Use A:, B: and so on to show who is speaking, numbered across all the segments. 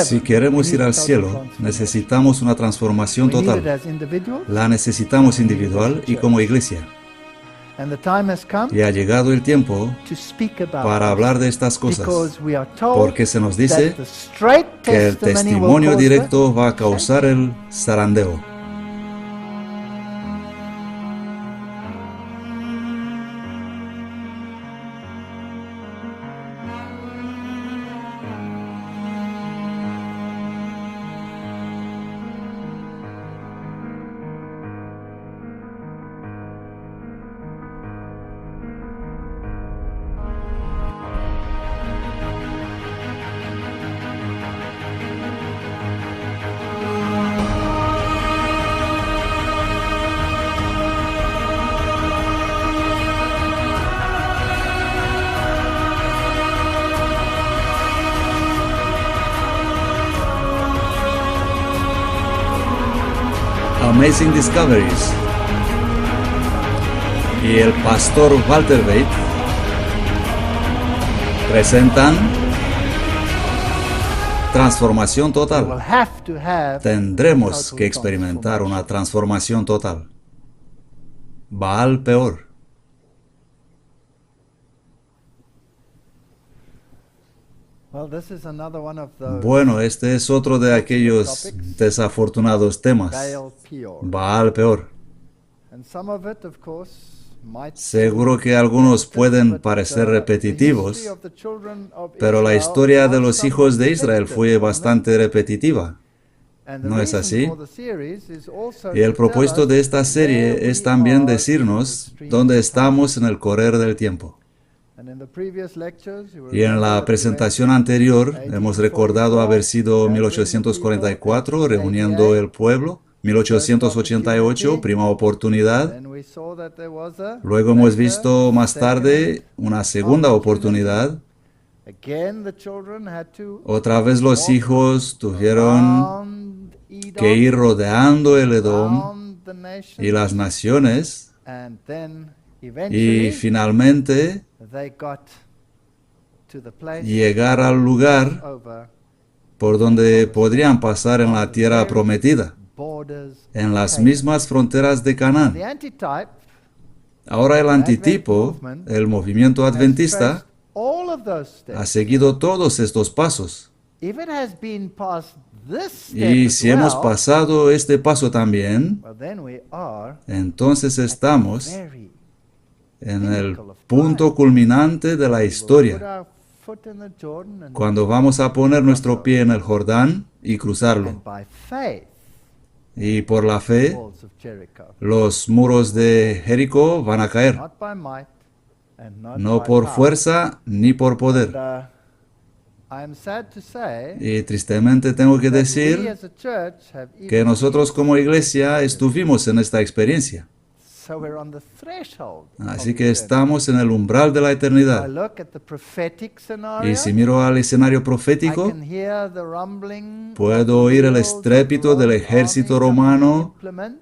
A: Si queremos ir al cielo, necesitamos una transformación total. La necesitamos individual y como iglesia. Y ha llegado el tiempo para hablar de estas cosas, porque se nos dice que el testimonio directo va a causar el zarandeo. Amazing Discoveries y el pastor Walter Bate presentan transformación total. Tendremos que experimentar una transformación total. Baal peor. Bueno, este es otro de aquellos desafortunados temas. Baal peor. Seguro que algunos pueden parecer repetitivos, pero la historia de los hijos de Israel fue bastante repetitiva. ¿No es así? Y el propósito de esta serie es también decirnos dónde estamos en el correr del tiempo. Y en la presentación anterior hemos recordado haber sido 1844, reuniendo el pueblo, 1888, prima oportunidad. Luego hemos visto más tarde una segunda oportunidad. Otra vez los hijos tuvieron que ir rodeando el Edom y las naciones, y finalmente llegar al lugar por donde podrían pasar en la tierra prometida, en las mismas fronteras de Canaán. Ahora el antitipo, el movimiento adventista, ha seguido todos estos pasos. Y si hemos pasado este paso también, entonces estamos en el punto culminante de la historia, cuando vamos a poner nuestro pie en el Jordán y cruzarlo. Y por la fe, los muros de Jericó van a caer, no por fuerza ni por poder. Y tristemente tengo que decir que nosotros como iglesia estuvimos en esta experiencia. Así que estamos en el umbral de la eternidad. Y si miro al escenario profético, puedo oír el estrépito del ejército romano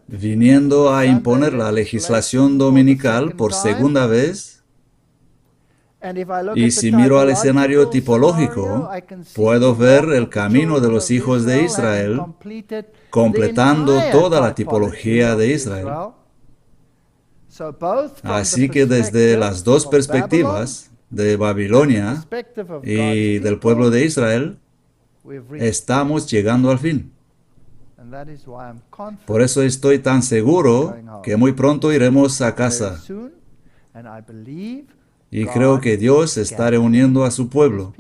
A: viniendo a imponer la legislación dominical por segunda vez. Y si miro al escenario tipológico, puedo ver el camino de los hijos de Israel completando toda la tipología de Israel. Así que desde las dos perspectivas, de Babilonia y del pueblo de Israel, estamos llegando al fin. Por eso estoy tan seguro que muy pronto iremos a casa. Y creo que Dios está reuniendo a su pueblo.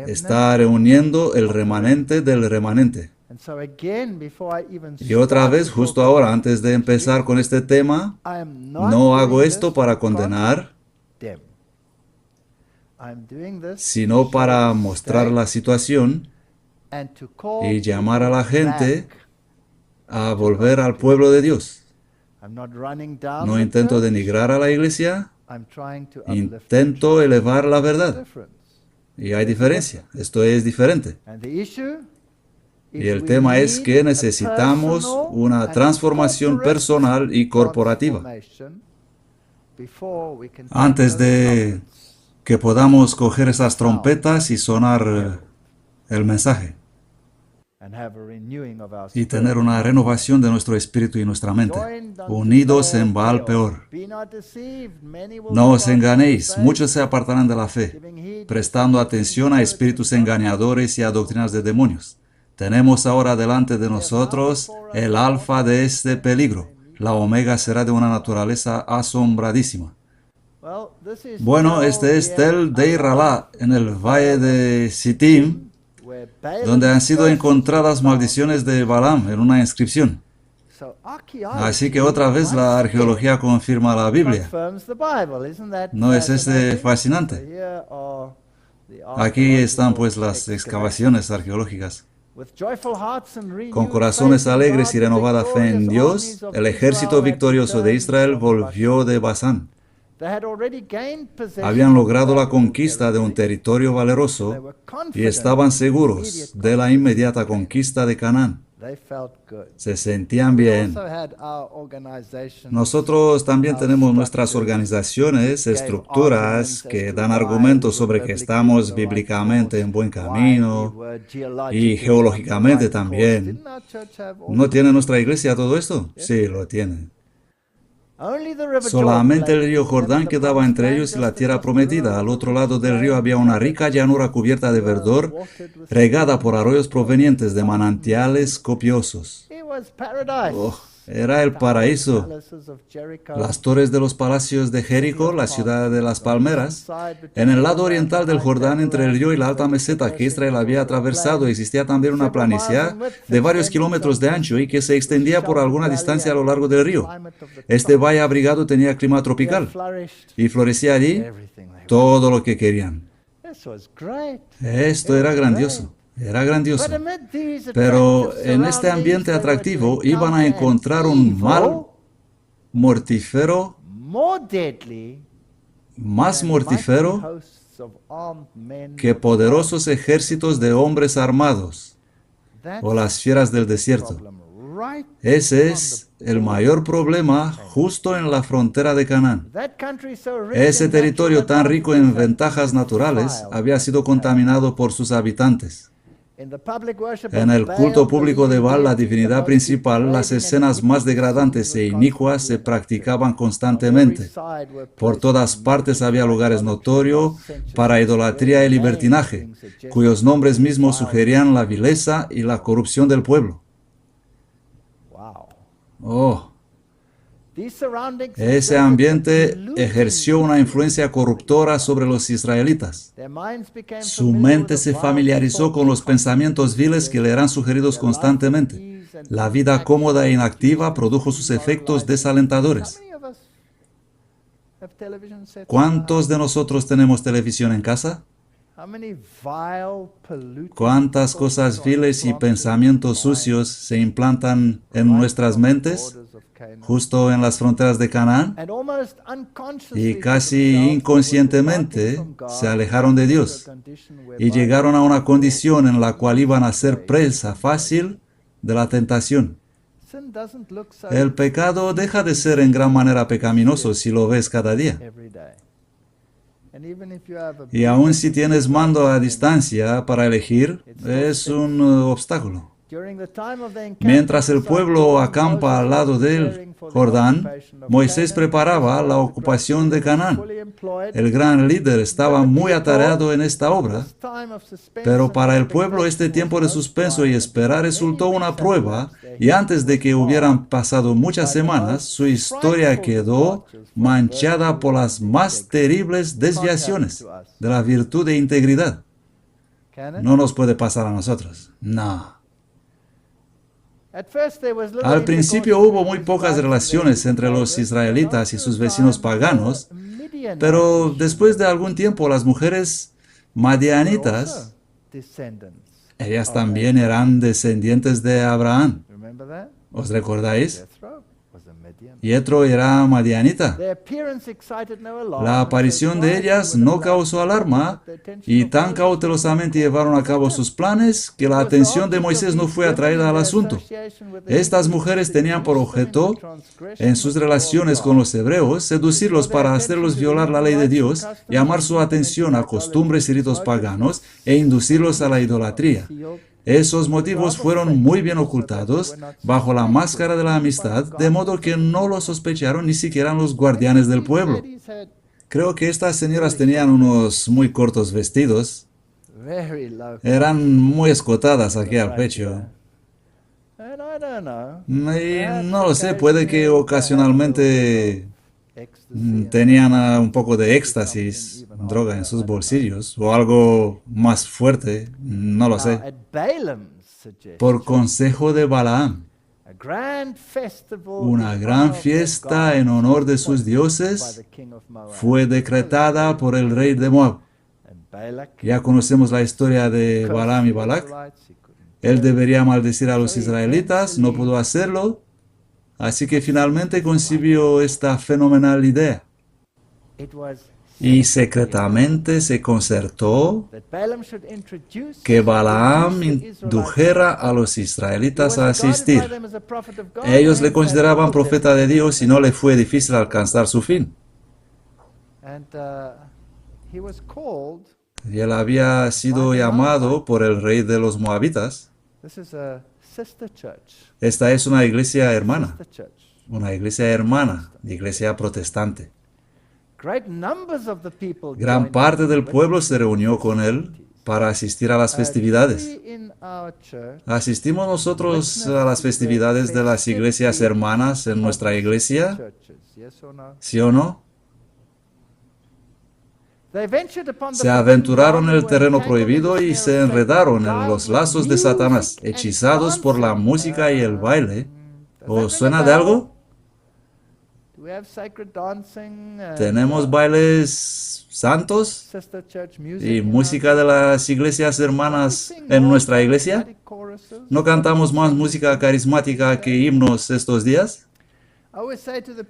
A: Está reuniendo el remanente del remanente. Y otra vez, justo ahora, antes de empezar con este tema, no hago esto para condenar, sino para mostrar la situación y llamar a la gente a volver al pueblo de Dios. No intento denigrar a la iglesia, intento elevar la verdad. Y hay diferencia, esto es diferente. Y el tema es que necesitamos una transformación personal y corporativa antes de que podamos coger esas trompetas y sonar el mensaje y tener una renovación de nuestro espíritu y nuestra mente, unidos en Baal Peor. No os enganéis, muchos se apartarán de la fe, prestando atención a espíritus engañadores y a doctrinas de demonios. Tenemos ahora delante de nosotros el alfa de este peligro. La omega será de una naturaleza asombradísima. Bueno, este es Tel Dei Ralá, en el valle de Sittim, donde han sido encontradas maldiciones de Balaam en una inscripción. Así que otra vez la arqueología confirma la Biblia. ¿No es fascinante? Aquí están pues las excavaciones arqueológicas. Con corazones alegres y renovada fe en Dios, el ejército victorioso de Israel volvió de Basán. Habían logrado la conquista de un territorio valeroso y estaban seguros de la inmediata conquista de Canaán. Se sentían bien. Nosotros también tenemos nuestras organizaciones, estructuras que dan argumentos sobre que estamos bíblicamente en buen camino y geológicamente también. ¿No tiene nuestra iglesia todo esto? Sí, lo tiene. Solamente el río Jordán quedaba entre ellos y la tierra prometida. Al otro lado del río había una rica llanura cubierta de verdor, regada por arroyos provenientes de manantiales copiosos. Oh, era el paraíso. Las torres de los palacios de Jericó, la ciudad de las palmeras. En el lado oriental del Jordán, entre el río y la alta meseta que Israel había atravesado, existía también una planicie de varios kilómetros de ancho y que se extendía por alguna distancia a lo largo del río. Este valle abrigado tenía clima tropical y florecía allí todo lo que querían. Esto era grandioso. Era grandioso. Pero en este ambiente atractivo iban a encontrar un mal mortífero, más mortífero que poderosos ejércitos de hombres armados o las fieras del desierto. Ese es el mayor problema justo en la frontera de Canaán. Ese territorio tan rico en ventajas naturales había sido contaminado por sus habitantes. En el culto público de Baal, la divinidad principal, las escenas más degradantes e inicuas se practicaban constantemente. Por todas partes había lugares notorios para idolatría y libertinaje, cuyos nombres mismos sugerían la vileza y la corrupción del pueblo. Oh. Ese ambiente ejerció una influencia corruptora sobre los israelitas. Su mente se familiarizó con los pensamientos viles que le eran sugeridos constantemente. La vida cómoda e inactiva produjo sus efectos desalentadores. ¿Cuántos de nosotros tenemos televisión en casa? ¿Cuántas cosas viles y pensamientos sucios se implantan en nuestras mentes, justo en las fronteras de Canaán? Y casi inconscientemente se alejaron de Dios y llegaron a una condición en la cual iban a ser presa fácil de la tentación. El pecado deja de ser en gran manera pecaminoso si lo ves cada día. Y aun si tienes mando a distancia para elegir, es un obstáculo. Mientras el pueblo acampa al lado del Jordán, Moisés preparaba la ocupación de Canaán. El gran líder estaba muy atareado en esta obra, pero para el pueblo este tiempo de suspenso y espera resultó una prueba, y antes de que hubieran pasado muchas semanas, su historia quedó manchada por las más terribles desviaciones de la virtud de integridad. No nos puede pasar a nosotros. No. Al principio hubo muy pocas relaciones entre los israelitas y sus vecinos paganos, pero después de algún tiempo las mujeres madianitas, ellas también eran descendientes de Abraham. ¿Os recordáis? Yetro era madianita. La aparición de ellas no causó alarma y tan cautelosamente llevaron a cabo sus planes que la atención de Moisés no fue atraída al asunto. Estas mujeres tenían por objeto, en sus relaciones con los hebreos, seducirlos para hacerlos violar la ley de Dios, llamar su atención a costumbres y ritos paganos e inducirlos a la idolatría. Esos motivos fueron muy bien ocultados bajo la máscara de la amistad, de modo que no lo sospecharon ni siquiera los guardianes del pueblo. Creo que estas señoras tenían unos muy cortos vestidos. Eran muy escotadas aquí al pecho. Y no lo sé, puede que ocasionalmente tenían un poco de éxtasis, droga en sus bolsillos, o algo más fuerte, no lo sé. Por consejo de Balaam, una gran fiesta en honor de sus dioses fue decretada por el rey de Moab. Ya conocemos la historia de Balaam y Balac. Él debería maldecir a los israelitas, no pudo hacerlo. Así que finalmente concibió esta fenomenal idea. Y secretamente se concertó que Balaam indujera a los israelitas a asistir. Ellos le consideraban profeta de Dios y no le fue difícil alcanzar su fin. Y él había sido llamado por el rey de los moabitas. Esta es una iglesia hermana, iglesia protestante. Gran parte del pueblo se reunió con él para asistir a las festividades. ¿Asistimos nosotros a las festividades de las iglesias hermanas en nuestra iglesia? ¿Sí o no? Se aventuraron en el terreno prohibido y se enredaron en los lazos de Satanás, hechizados por la música y el baile. ¿Os suena de algo? ¿Tenemos bailes santos y música de las iglesias hermanas en nuestra iglesia? ¿No cantamos más música carismática que himnos estos días?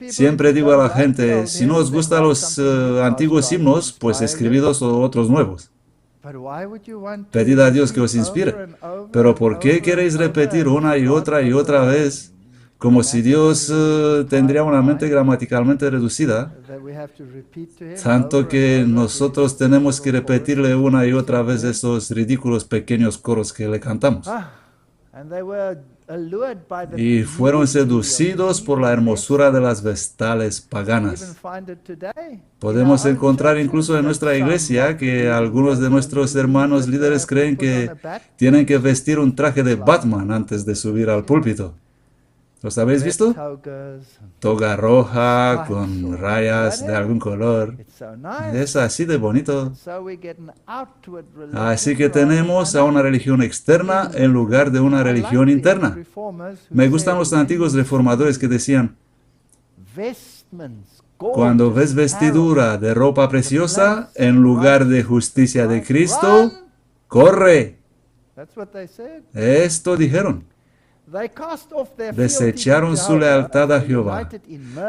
A: Siempre digo a la gente, si no os gustan los antiguos himnos, pues escribid otros nuevos. Pedid a Dios que os inspire. Pero ¿por qué queréis repetir una y otra vez, como si Dios tendría una mente gramaticalmente reducida, tanto que nosotros tenemos que repetirle una y otra vez esos ridículos pequeños coros que le cantamos? Y fueron seducidos por la hermosura de las vestales paganas. Podemos encontrar incluso en nuestra iglesia que algunos de nuestros hermanos líderes creen que tienen que vestir un traje de Batman antes de subir al púlpito. ¿Los habéis visto? Toga roja con rayas de algún color. Es así de bonito. Así que tenemos a una religión externa en lugar de una religión interna. Me gustan los antiguos reformadores que decían, cuando ves vestidura de ropa preciosa en lugar de justicia de Cristo, corre. Esto dijeron. Desecharon su lealtad a Jehová.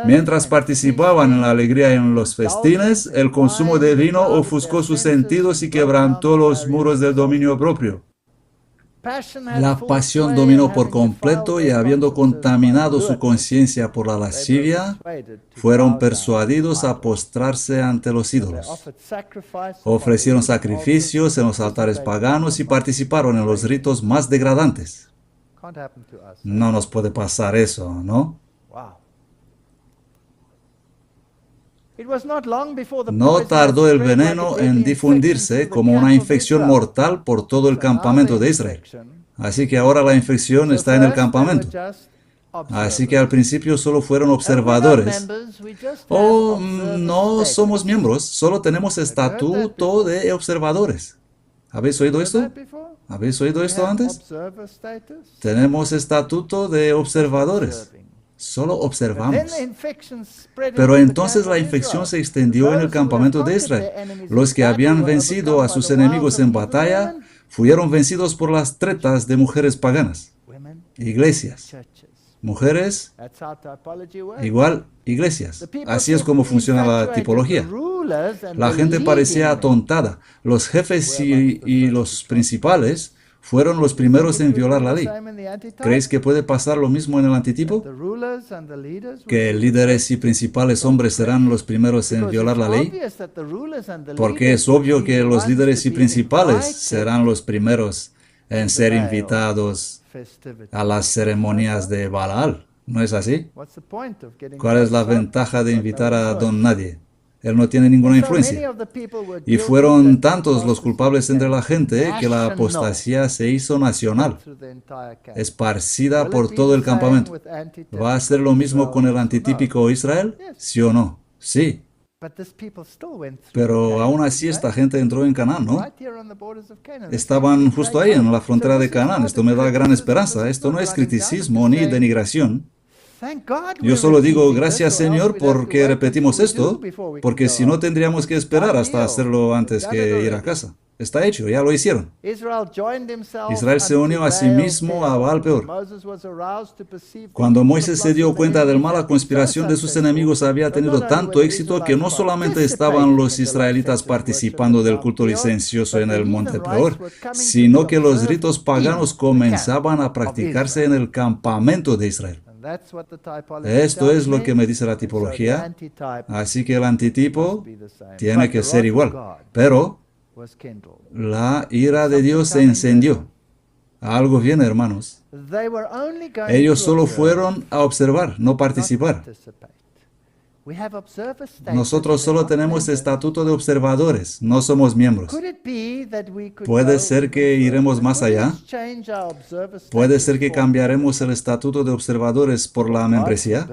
A: Mientras participaban en la alegría y en los festines, el consumo de vino ofuscó sus sentidos y quebrantó los muros del dominio propio. La pasión dominó por completo y habiendo contaminado su conciencia por la lascivia, fueron persuadidos a postrarse ante los ídolos. Ofrecieron sacrificios en los altares paganos y participaron en los ritos más degradantes. No nos puede pasar eso, ¿no? No tardó el veneno en difundirse como una infección mortal por todo el campamento de Israel. Así que ahora la infección está en el campamento. Así que al principio solo fueron observadores. No somos miembros, solo tenemos estatuto de observadores. ¿Habéis oído esto? ¿Habéis oído esto antes? Tenemos estatuto de observadores. Solo observamos. Pero entonces la infección se extendió en el campamento de Israel. Los que habían vencido a sus enemigos en batalla fueron vencidos por las tretas de mujeres paganas, iglesias. mujeres, igual iglesias. Así es como funciona la tipología. La gente parecía atontada. Los jefes y los principales fueron los primeros en violar la ley. ¿Creéis que puede pasar lo mismo en el antitipo? ¿Que líderes y principales hombres serán los primeros en violar la ley? Porque es obvio que los líderes y principales serán los primeros en ser invitados a las ceremonias de Baal. ¿No es así? ¿Cuál es la ventaja de invitar a don nadie? Él no tiene ninguna influencia. Y fueron tantos los culpables entre la gente que la apostasía se hizo nacional, esparcida por todo el campamento. ¿Va a ser lo mismo con el antitípico Israel? ¿Sí o no? Sí. Pero aún así esta gente entró en Canaán, ¿no? Estaban justo ahí en la frontera de Canaán. Esto me da gran esperanza. Esto no es criticismo ni denigración. Yo solo digo gracias Señor porque repetimos esto, porque si no tendríamos que esperar hasta hacerlo antes que ir a casa. Está hecho, ya lo hicieron. Israel se unió a sí mismo a Baal peor. Cuando Moisés se dio cuenta del mal, la conspiración de sus enemigos había tenido tanto éxito que no solamente estaban los israelitas participando del culto licencioso en el monte Peor, sino que los ritos paganos comenzaban a practicarse en el campamento de Israel. Esto es lo que me dice la tipología, así que el antitipo tiene que ser igual, pero la ira de Dios se encendió. Algo bien, hermanos. Ellos solo fueron a observar, no participar. Nosotros solo tenemos estatuto de observadores, no somos miembros. ¿Puede ser que iremos más allá? ¿Puede ser que cambiaremos el estatuto de observadores por la membresía?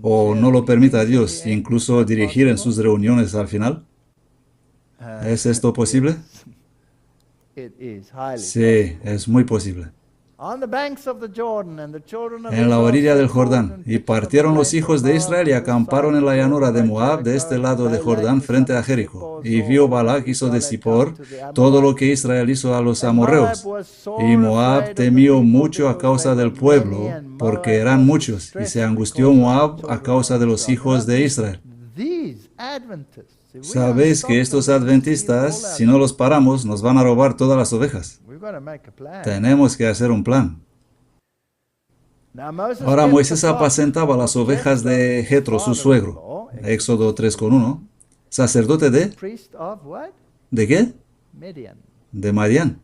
A: ¿O no lo permita Dios, incluso dirigir en sus reuniones al final? ¿Es esto posible? Sí, es muy posible. En la orilla del Jordán, y partieron los hijos de Israel y acamparon en la llanura de Moab de este lado de Jordán frente a Jericó. Y vio Balac, hijo de Zippor, todo lo que Israel hizo a los amorreos. Y Moab temió mucho a causa del pueblo, porque eran muchos, y se angustió Moab a causa de los hijos de Israel. Sabéis que estos adventistas, si no los paramos, nos van a robar todas las ovejas. Tenemos que hacer un plan. Ahora Moisés apacentaba las ovejas de Jetro, su suegro. Éxodo 3:1. Sacerdote de... ¿De qué? De Madián.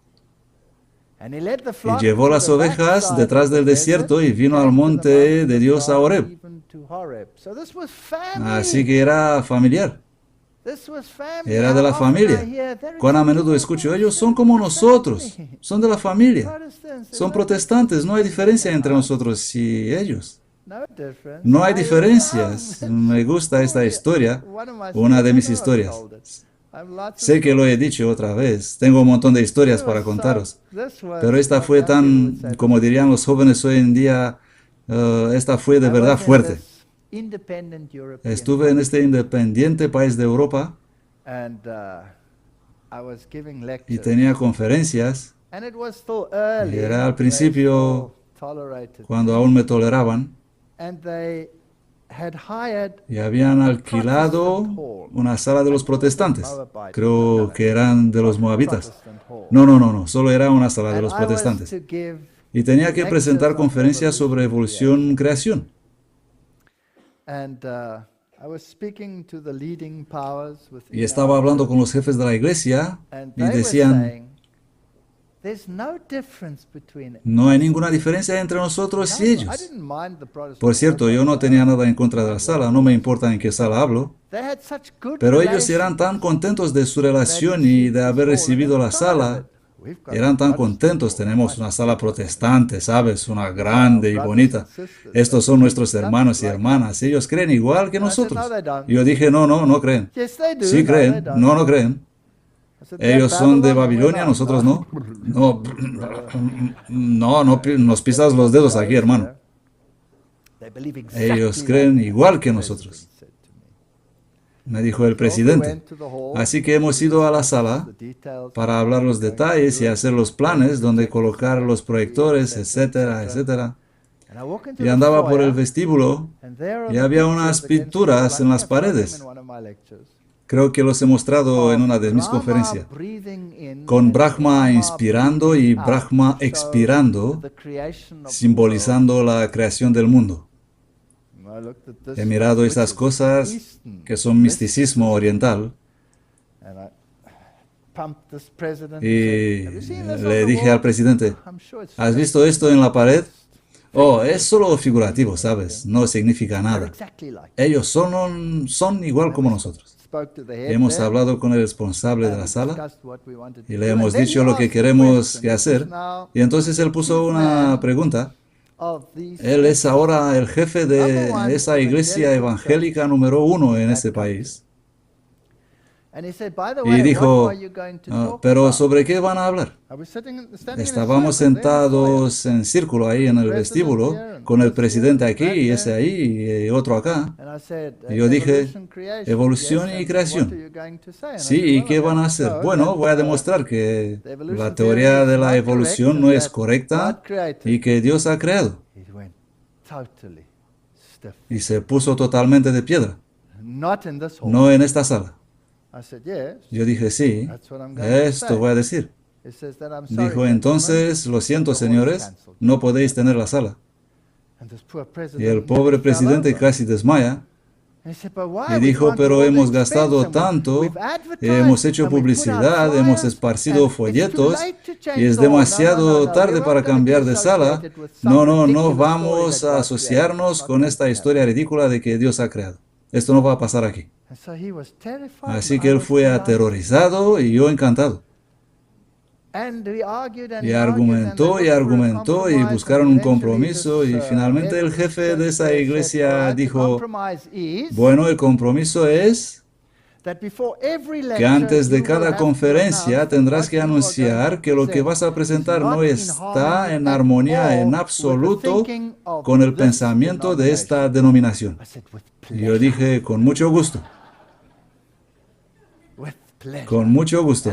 A: Y llevó las ovejas detrás del desierto y vino al monte de Dios a Horeb. Así que era familiar. Era de la familia. Cuán a menudo escucho, ellos son como nosotros, son de la familia, son protestantes, no hay diferencia entre nosotros y ellos. No hay diferencias. Me gusta esta historia, una de mis historias. Sé que lo he dicho otra vez, tengo un montón de historias para contaros, pero esta fue tan, como dirían los jóvenes hoy en día, esta fue de verdad fuerte. Estuve en este independiente país de Europa y tenía conferencias y era al principio cuando aún me toleraban y habían alquilado una sala de los protestantes. Creo que eran de los moabitas. No, solo era una sala de los protestantes. Y tenía que presentar conferencias sobre evolución-creación. Y estaba hablando con los jefes de la iglesia y decían, no hay ninguna diferencia entre nosotros y ellos. Por cierto, yo no tenía nada en contra de la sala, no me importa en qué sala hablo, pero ellos eran tan contentos de su relación y de haber recibido la sala. Eran tan contentos, tenemos una sala protestante, ¿sabes? Una grande y bonita. Estos son nuestros hermanos y hermanas, ellos creen igual que nosotros. Y yo dije, no creen. Sí creen, no creen. Ellos son de Babilonia, nosotros no. No nos pisas los dedos aquí, hermano. Ellos creen igual que nosotros, me dijo el presidente. Así que hemos ido a la sala para hablar los detalles y hacer los planes donde colocar los proyectores, etcétera, etcétera. Y andaba por el vestíbulo y había unas pinturas en las paredes. Creo que los he mostrado en una de mis conferencias. Con Brahma inspirando y Brahma expirando, simbolizando la creación del mundo. He mirado estas cosas que son misticismo oriental y le dije al presidente, ¿has visto esto en la pared? Oh, es solo figurativo, ¿sabes? No significa nada. Ellos son igual como nosotros. Hemos hablado con el responsable de la sala y le hemos dicho lo que queremos hacer. Y entonces él puso una pregunta. Él es ahora el jefe de esa iglesia evangélica número 1 en este país. Y dijo, pero ¿sobre qué van a hablar? Estábamos sentados en círculo ahí en el vestíbulo, con el presidente aquí y ese ahí y otro acá. Y yo dije, evolución y creación. Sí, ¿y qué van a hacer? Bueno, voy a demostrar que la teoría de la evolución no es correcta y que Dios ha creado. Y se puso totalmente de piedra. No en esta sala. Yo dije, sí, esto voy a decir. Dijo, entonces, lo siento, señores, no podéis tener la sala. Y el pobre presidente casi desmaya. Y dijo, pero hemos gastado tanto, hemos hecho publicidad, hemos esparcido folletos, y es demasiado tarde para cambiar de sala. No vamos a asociarnos con esta historia ridícula de que Dios ha creado. Esto no va a pasar aquí. Así que él fue aterrorizado y yo encantado. Y argumentó y buscaron un compromiso y finalmente el jefe de esa iglesia dijo, bueno, el compromiso es que antes de cada conferencia tendrás que anunciar que lo que vas a presentar no está en armonía en absoluto con el pensamiento de esta denominación. Y yo dije, con mucho gusto. Con mucho gusto.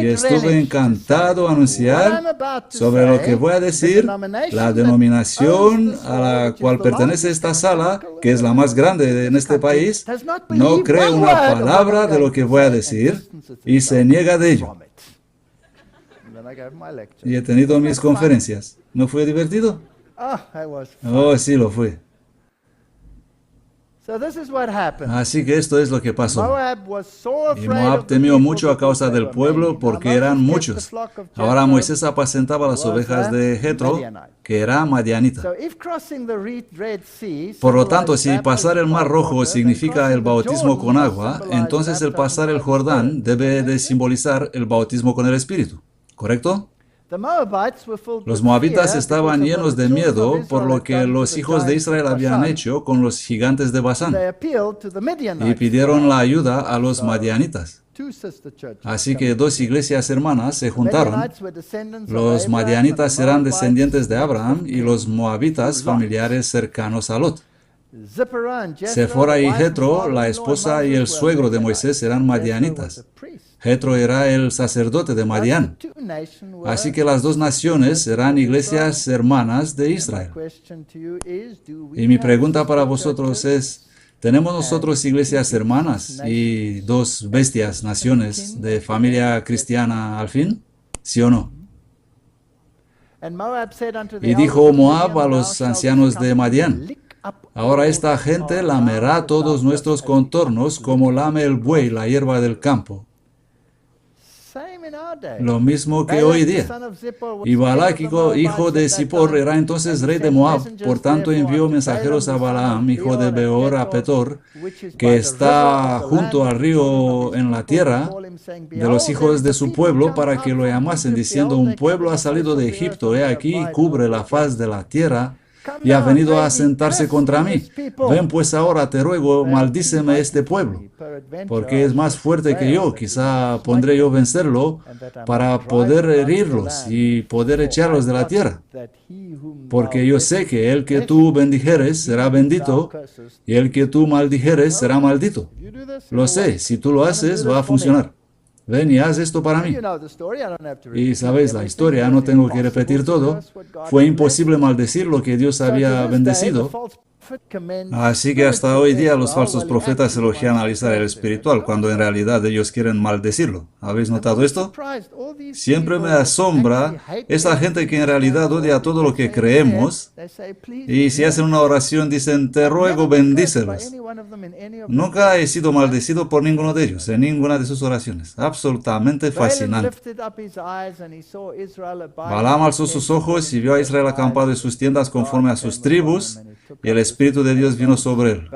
A: Y estuve encantado a anunciar sobre lo que voy a decir. La denominación a la cual pertenece esta sala, que es la más grande en este país, no cree una palabra de lo que voy a decir y se niega de ello. Y he tenido mis conferencias. ¿No fue divertido? Oh, sí, lo fue. Así que esto es lo que pasó. Y Moab temió mucho a causa del pueblo porque eran muchos. Ahora Moisés apacentaba las ovejas de Jetro, que era madianita. Por lo tanto, si pasar el Mar Rojo significa el bautismo con agua, entonces el pasar el Jordán debe de simbolizar el bautismo con el Espíritu. ¿Correcto? Los moabitas estaban llenos de miedo por lo que los hijos de Israel habían hecho con los gigantes de Basán y pidieron la ayuda a los madianitas. Así que dos iglesias hermanas se juntaron. Los madianitas eran descendientes de Abraham y los moabitas familiares cercanos a Lot. Sefora y Jetro, la esposa y el suegro de Moisés, eran madianitas. Jetro era el sacerdote de Madián. Así que las dos naciones eran iglesias hermanas de Israel. Y mi pregunta para vosotros es, ¿tenemos nosotros iglesias hermanas y dos bestias, naciones de familia cristiana al fin? ¿Sí o no? Y dijo Moab a los ancianos de Madián, ahora esta gente lamerá todos nuestros contornos como lame el buey la hierba del campo. Lo mismo que hoy día. Y Balac, hijo de Zippor, era entonces rey de Moab. Por tanto envió mensajeros a Balaam, hijo de Beor, a Petor, que está junto al río en la tierra, de los hijos de su pueblo, para que lo llamasen, diciendo, un pueblo ha salido de Egipto, he aquí, cubre la faz de la tierra, y ha venido a sentarse contra mí. Ven pues ahora, te ruego, maldíceme este pueblo, porque es más fuerte que yo. Quizá pondré yo vencerlo para poder herirlos y poder echarlos de la tierra. Porque yo sé que el que tú bendijeres será bendito, y el que tú maldijeres será maldito. Lo sé, si tú lo haces, va a funcionar. ven y haz esto para mí. Y sabéis la historia, no tengo que repetir todo. Fue imposible maldecir lo que Dios había bendecido. Así que hasta hoy día los falsos profetas elogian al Israel espiritual, cuando en realidad ellos quieren maldecirlo. ¿Habéis notado esto? Siempre me asombra esa gente que en realidad odia todo lo que creemos, y si hacen una oración dicen, te ruego, bendícelos. Nunca he sido maldecido por ninguno de ellos, en ninguna de sus oraciones. Absolutamente fascinante. Balaam alzó sus ojos y vio a Israel acampado en sus tiendas conforme a sus tribus, y el Espíritu de Dios vino sobre él.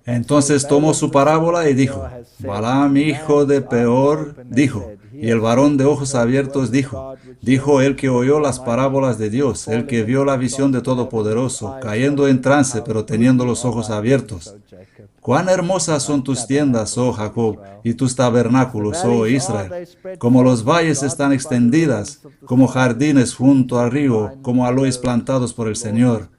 A: Entonces tomó su parábola y dijo, Balaam, hijo de Peor, dijo, y el varón de ojos abiertos dijo el que oyó las parábolas de Dios, el que vio la visión de Todopoderoso, cayendo en trance, pero teniendo los ojos abiertos. Cuán hermosas son tus tiendas, oh Jacob, y tus tabernáculos, oh Israel. Como los valles están extendidas, como jardines junto al río, como aloes plantados por el Señor.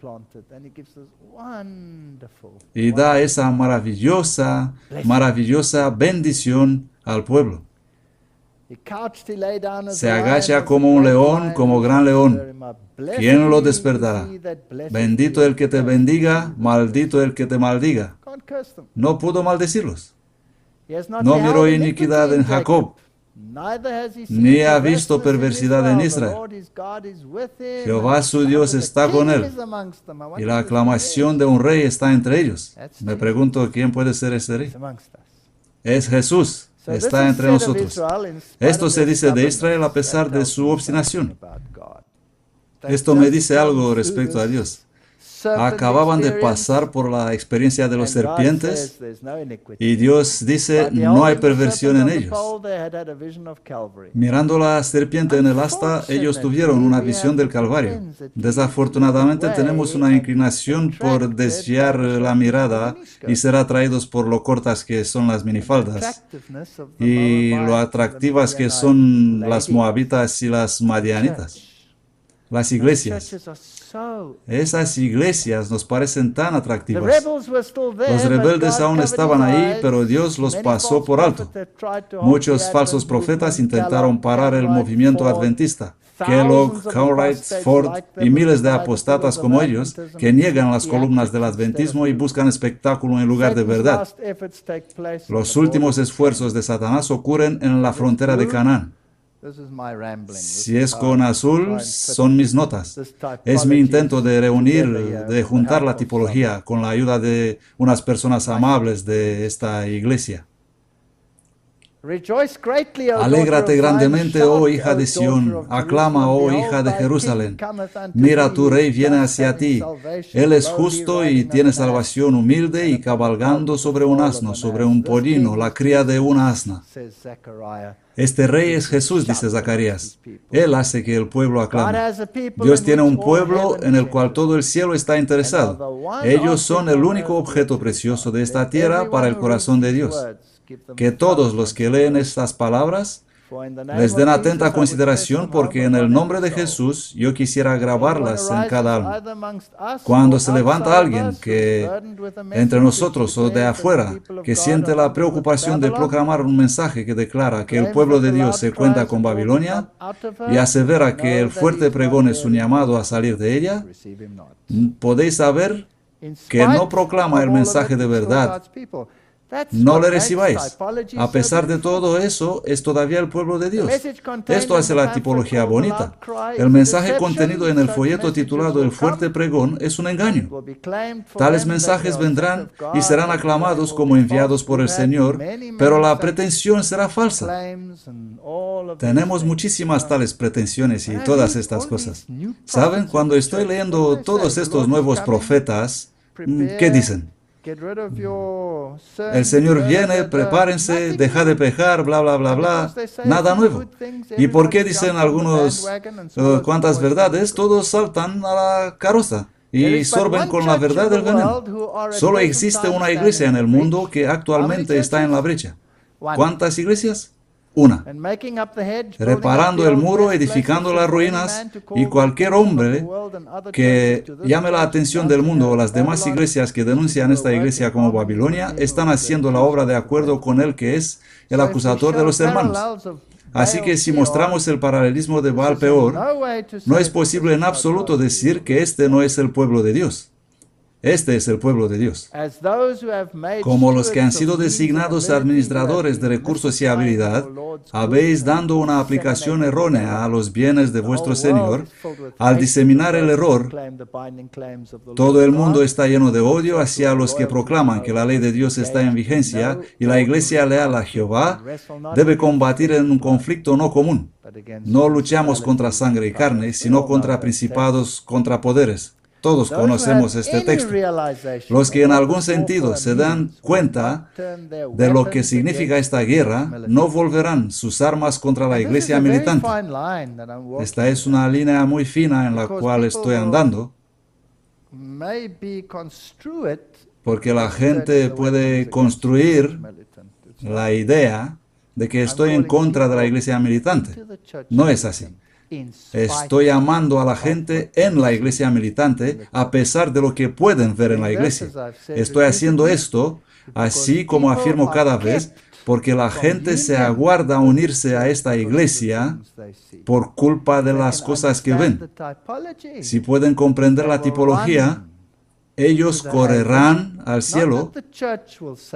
A: Y da esa maravillosa bendición al pueblo. Se agacha como un león, como gran león. ¿Quién lo despertará? Bendito el que te bendiga, maldito el que te maldiga. No pudo maldecirlos. No miró iniquidad en Jacob, ni ha visto perversidad en Israel. Jehová su Dios está con él, y la aclamación de un rey está entre ellos. Me pregunto, ¿quién puede ser ese rey? Es Jesús, está entre nosotros. Esto se dice de Israel a pesar de su obstinación. Esto me dice algo respecto a Dios. Acababan de pasar por la experiencia de los serpientes y Dios dice, no hay perversión en ellos. Mirando la serpiente en el asta, ellos tuvieron una visión del Calvario. Desafortunadamente tenemos una inclinación por desviar la mirada y ser atraídos por lo cortas que son las minifaldas y lo atractivas que son las moabitas y las madianitas. Las iglesias. Esas iglesias nos parecen tan atractivas. Los rebeldes aún estaban ahí, pero Dios los pasó por alto. Muchos falsos profetas intentaron parar el movimiento adventista. Kellogg, Cartwright, Ford y miles de apostatas como ellos que niegan las columnas del adventismo y buscan espectáculo en lugar de verdad. Los últimos esfuerzos de Satanás ocurren en la frontera de Canaán. Si es con azul, son mis notas. Es mi intento de reunir, de juntar la tipología con la ayuda de unas personas amables de esta iglesia. Alégrate grandemente, oh hija de Sión, aclama, oh hija de Jerusalén. Mira, tu rey viene hacia ti. Él es justo y tiene salvación, humilde y cabalgando sobre un asno, sobre un pollino, la cría de una asna. Este rey es Jesús, dice Zacarías. Él hace que el pueblo aclame. Dios tiene un pueblo en el cual todo el cielo está interesado. Ellos son el único objeto precioso de esta tierra para el corazón de Dios. Que todos los que leen estas palabras les den atenta consideración, porque en el nombre de Jesús yo quisiera grabarlas en cada alma. Cuando se levanta alguien que entre nosotros o de afuera, que siente la preocupación de proclamar un mensaje que declara que el pueblo de Dios se cuenta con Babilonia y asevera que el fuerte pregón es un llamado a salir de ella, podéis saber que no proclama el mensaje de verdad. No le recibáis. A pesar de todo eso, es todavía el pueblo de Dios. Esto hace la tipología bonita. El mensaje contenido en el folleto titulado El fuerte pregón es un engaño. Tales mensajes vendrán y serán aclamados como enviados por el Señor, pero la pretensión será falsa. Tenemos muchísimas tales pretensiones y todas estas cosas. ¿Saben? Cuando estoy leyendo todos estos nuevos profetas, ¿qué dicen? El Señor viene, prepárense, deja de pecar, bla, bla, bla, bla. Nada nuevo. ¿Y por qué dicen algunos cuantas verdades? Todos saltan a la carroza y sorben con la verdad del veneno. Solo existe una iglesia en el mundo que actualmente está en la brecha. ¿Cuántas iglesias? una, reparando el muro, edificando las ruinas, y cualquier hombre que llame la atención del mundo o las demás iglesias que denuncian esta iglesia como Babilonia, están haciendo la obra de acuerdo con él, que es el acusador de los hermanos. Así que si mostramos el paralelismo de Baal Peor, no es posible en absoluto decir que este no es el pueblo de Dios. Este es el pueblo de Dios. Como los que han sido designados administradores de recursos y habilidad, habéis dando una aplicación errónea a los bienes de vuestro Señor. Al diseminar el error, todo el mundo está lleno de odio hacia los que proclaman que la ley de Dios está en vigencia, y la iglesia leal a Jehová debe combatir en un conflicto no común. No luchamos contra sangre y carne, sino contra principados, contra poderes. Todos conocemos este texto. Los que en algún sentido se dan cuenta de lo que significa esta guerra, no volverán sus armas contra la iglesia militante. Esta es una línea muy fina en la cual estoy andando, porque la gente puede construir la idea de que estoy en contra de la iglesia militante. No es así. Estoy amando a la gente en la iglesia militante a pesar de lo que pueden ver en la iglesia. Estoy haciendo esto, así como afirmo cada vez, porque la gente se aguarda a unirse a esta iglesia por culpa de las cosas que ven. Si pueden comprender la tipología, ellos correrán al cielo,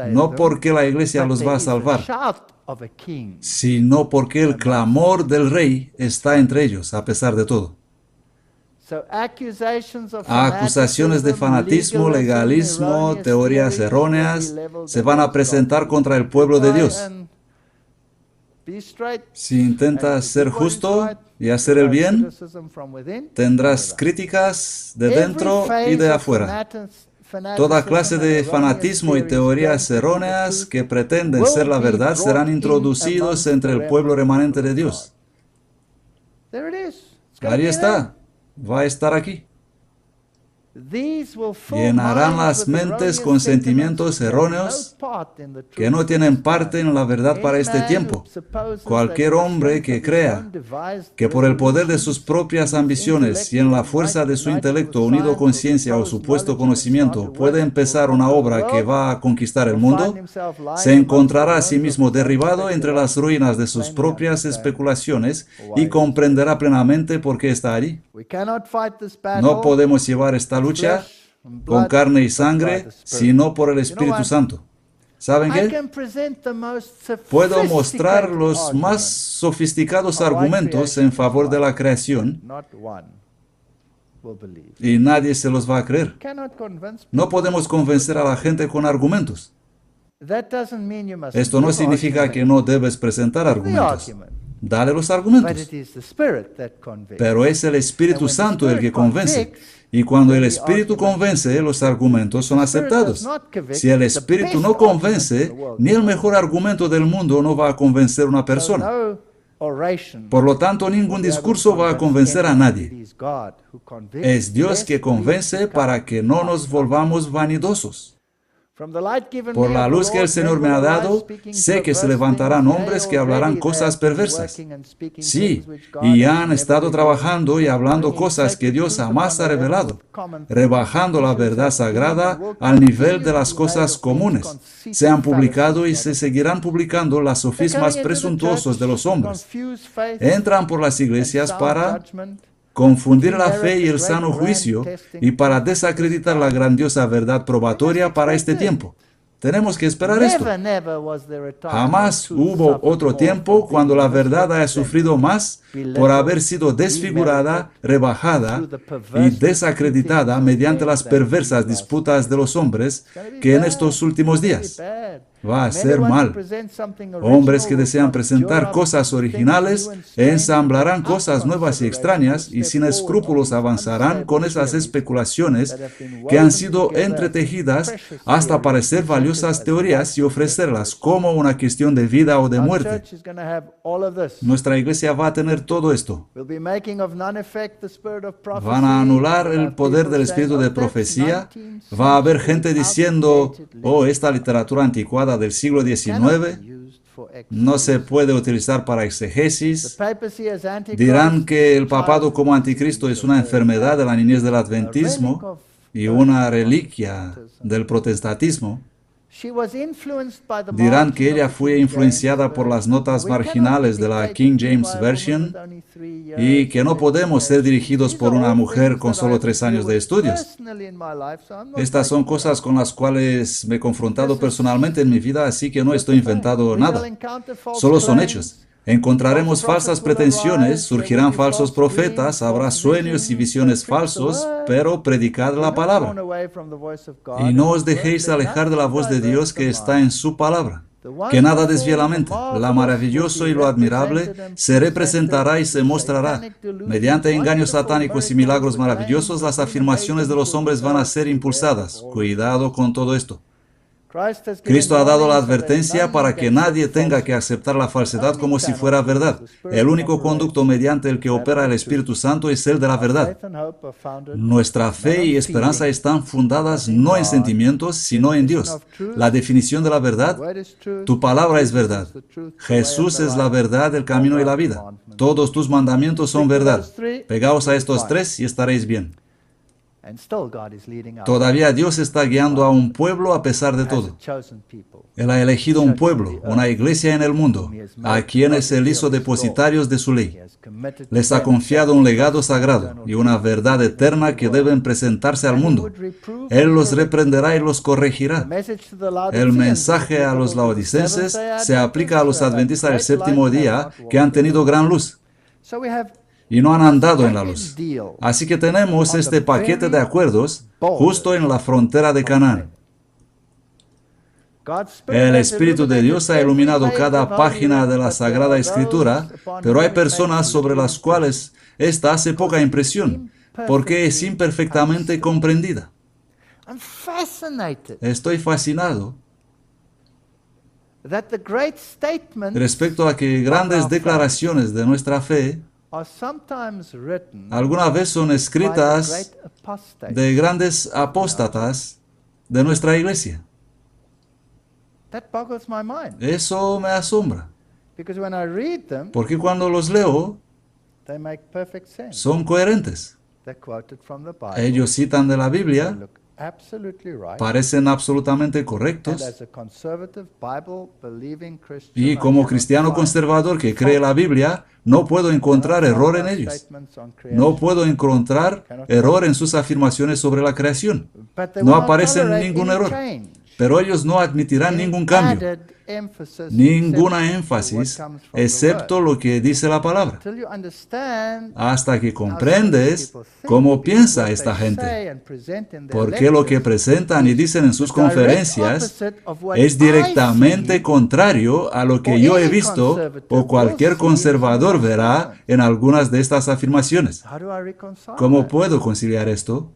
A: no porque la iglesia los va a salvar, sino porque el clamor del rey está entre ellos, a pesar de todo. Acusaciones de fanatismo, legalismo, teorías erróneas se van a presentar contra el pueblo de Dios. Si intentas ser justo y hacer el bien, tendrás críticas de dentro y de afuera. Toda clase de fanatismo y teorías erróneas que pretenden ser la verdad serán introducidos entre el pueblo remanente de Dios. Ahí está. Va a estar aquí. Llenarán las mentes con sentimientos erróneos que no tienen parte en la verdad para este tiempo. Cualquier hombre que crea que por el poder de sus propias ambiciones y en la fuerza de su intelecto unido con ciencia o supuesto conocimiento puede empezar una obra que va a conquistar el mundo, se encontrará a sí mismo derribado entre las ruinas de sus propias especulaciones y comprenderá plenamente por qué está allí. No podemos llevar esta lucha con carne y sangre, sino por el Espíritu Santo. ¿Saben qué? Puedo mostrar los más sofisticados argumentos en favor de la creación y nadie se los va a creer. No podemos convencer a la gente con argumentos. Esto no significa que no debes presentar argumentos. Dale los argumentos. Pero es el Espíritu Santo el que convence. Y cuando el Espíritu convence, los argumentos son aceptados. Si el Espíritu no convence, ni el mejor argumento del mundo no va a convencer a una persona. Por lo tanto, ningún discurso va a convencer a nadie. Es Dios que convence para que no nos volvamos vanidosos. Por la luz que el Señor me ha dado, sé que se levantarán hombres que hablarán cosas perversas. Sí, y ya han estado trabajando y hablando cosas que Dios jamás ha revelado, rebajando la verdad sagrada al nivel de las cosas comunes. Se han publicado y se seguirán publicando los sofismas presuntuosos de los hombres. Entran por las iglesias para confundir la fe y el sano juicio y para desacreditar la grandiosa verdad probatoria para este tiempo. Tenemos que esperar esto. Jamás hubo otro tiempo cuando la verdad haya sufrido más por haber sido desfigurada, rebajada y desacreditada mediante las perversas disputas de los hombres que en estos últimos días. Va a ser mal. Hombres que desean presentar cosas originales ensamblarán cosas nuevas y extrañas y sin escrúpulos avanzarán con esas especulaciones que han sido entretejidas hasta parecer valiosas teorías y ofrecerlas como una cuestión de vida o de muerte. Nuestra iglesia va a tener todo esto. Van a anular el poder del espíritu de profecía. Va a haber gente diciendo, oh, esta literatura anticuada del siglo XIX no se puede utilizar para exegesis. Dirán que el papado como anticristo es una enfermedad de la niñez del adventismo y una reliquia del protestantismo. Dirán que ella fue influenciada por las notas marginales de la King James Version y que no podemos ser dirigidos por una mujer con solo 3 años de estudios. Estas son cosas con las cuales me he confrontado personalmente en mi vida, así que no estoy inventando nada. Solo son hechos. Encontraremos falsas pretensiones, surgirán falsos profetas, habrá sueños y visiones falsos, pero predicad la palabra. Y no os dejéis alejar de la voz de Dios que está en su palabra. Que nada desvíe la mente. Lo maravilloso y lo admirable se representará y se mostrará. Mediante engaños satánicos y milagros maravillosos, las afirmaciones de los hombres van a ser impulsadas. Cuidado con todo esto. Cristo ha dado la advertencia para que nadie tenga que aceptar la falsedad como si fuera verdad. El único conducto mediante el que opera el Espíritu Santo es el de la verdad. Nuestra fe y esperanza están fundadas no en sentimientos, sino en Dios. La definición de la verdad: tu palabra es verdad. Jesús es la verdad, el camino y la vida. Todos tus mandamientos son verdad. Pegaos a estos 3 y estaréis bien. Todavía Dios está guiando a un pueblo a pesar de todo. Él ha elegido un pueblo, una iglesia en el mundo, a quienes Él hizo depositarios de su ley. Les ha confiado un legado sagrado y una verdad eterna que deben presentarse al mundo. Él los reprenderá y los corregirá. El mensaje a los laodicenses se aplica a los adventistas del séptimo día que han tenido gran luz y no han andado en la luz. Así que tenemos este paquete de acuerdos justo en la frontera de Canaán. El Espíritu de Dios ha iluminado cada página de la Sagrada Escritura, pero hay personas sobre las cuales esta hace poca impresión, porque es imperfectamente comprendida. Estoy fascinado respecto a que grandes declaraciones de nuestra fe alguna vez son escritas de grandes apóstatas de nuestra iglesia. Eso me asombra, porque cuando los leo, son coherentes. Ellos citan de la Biblia, parecen absolutamente correctos, y como cristiano conservador que cree la Biblia, no puedo encontrar error en ellos. No puedo encontrar error en sus afirmaciones sobre la creación. No aparece ningún error. Pero ellos no admitirán ningún cambio, ninguna énfasis, excepto lo que dice la palabra. Hasta que comprendes cómo piensa esta gente. Porque lo que presentan y dicen en sus conferencias es directamente contrario a lo que yo he visto o cualquier conservador verá en algunas de estas afirmaciones. ¿Cómo puedo conciliar esto?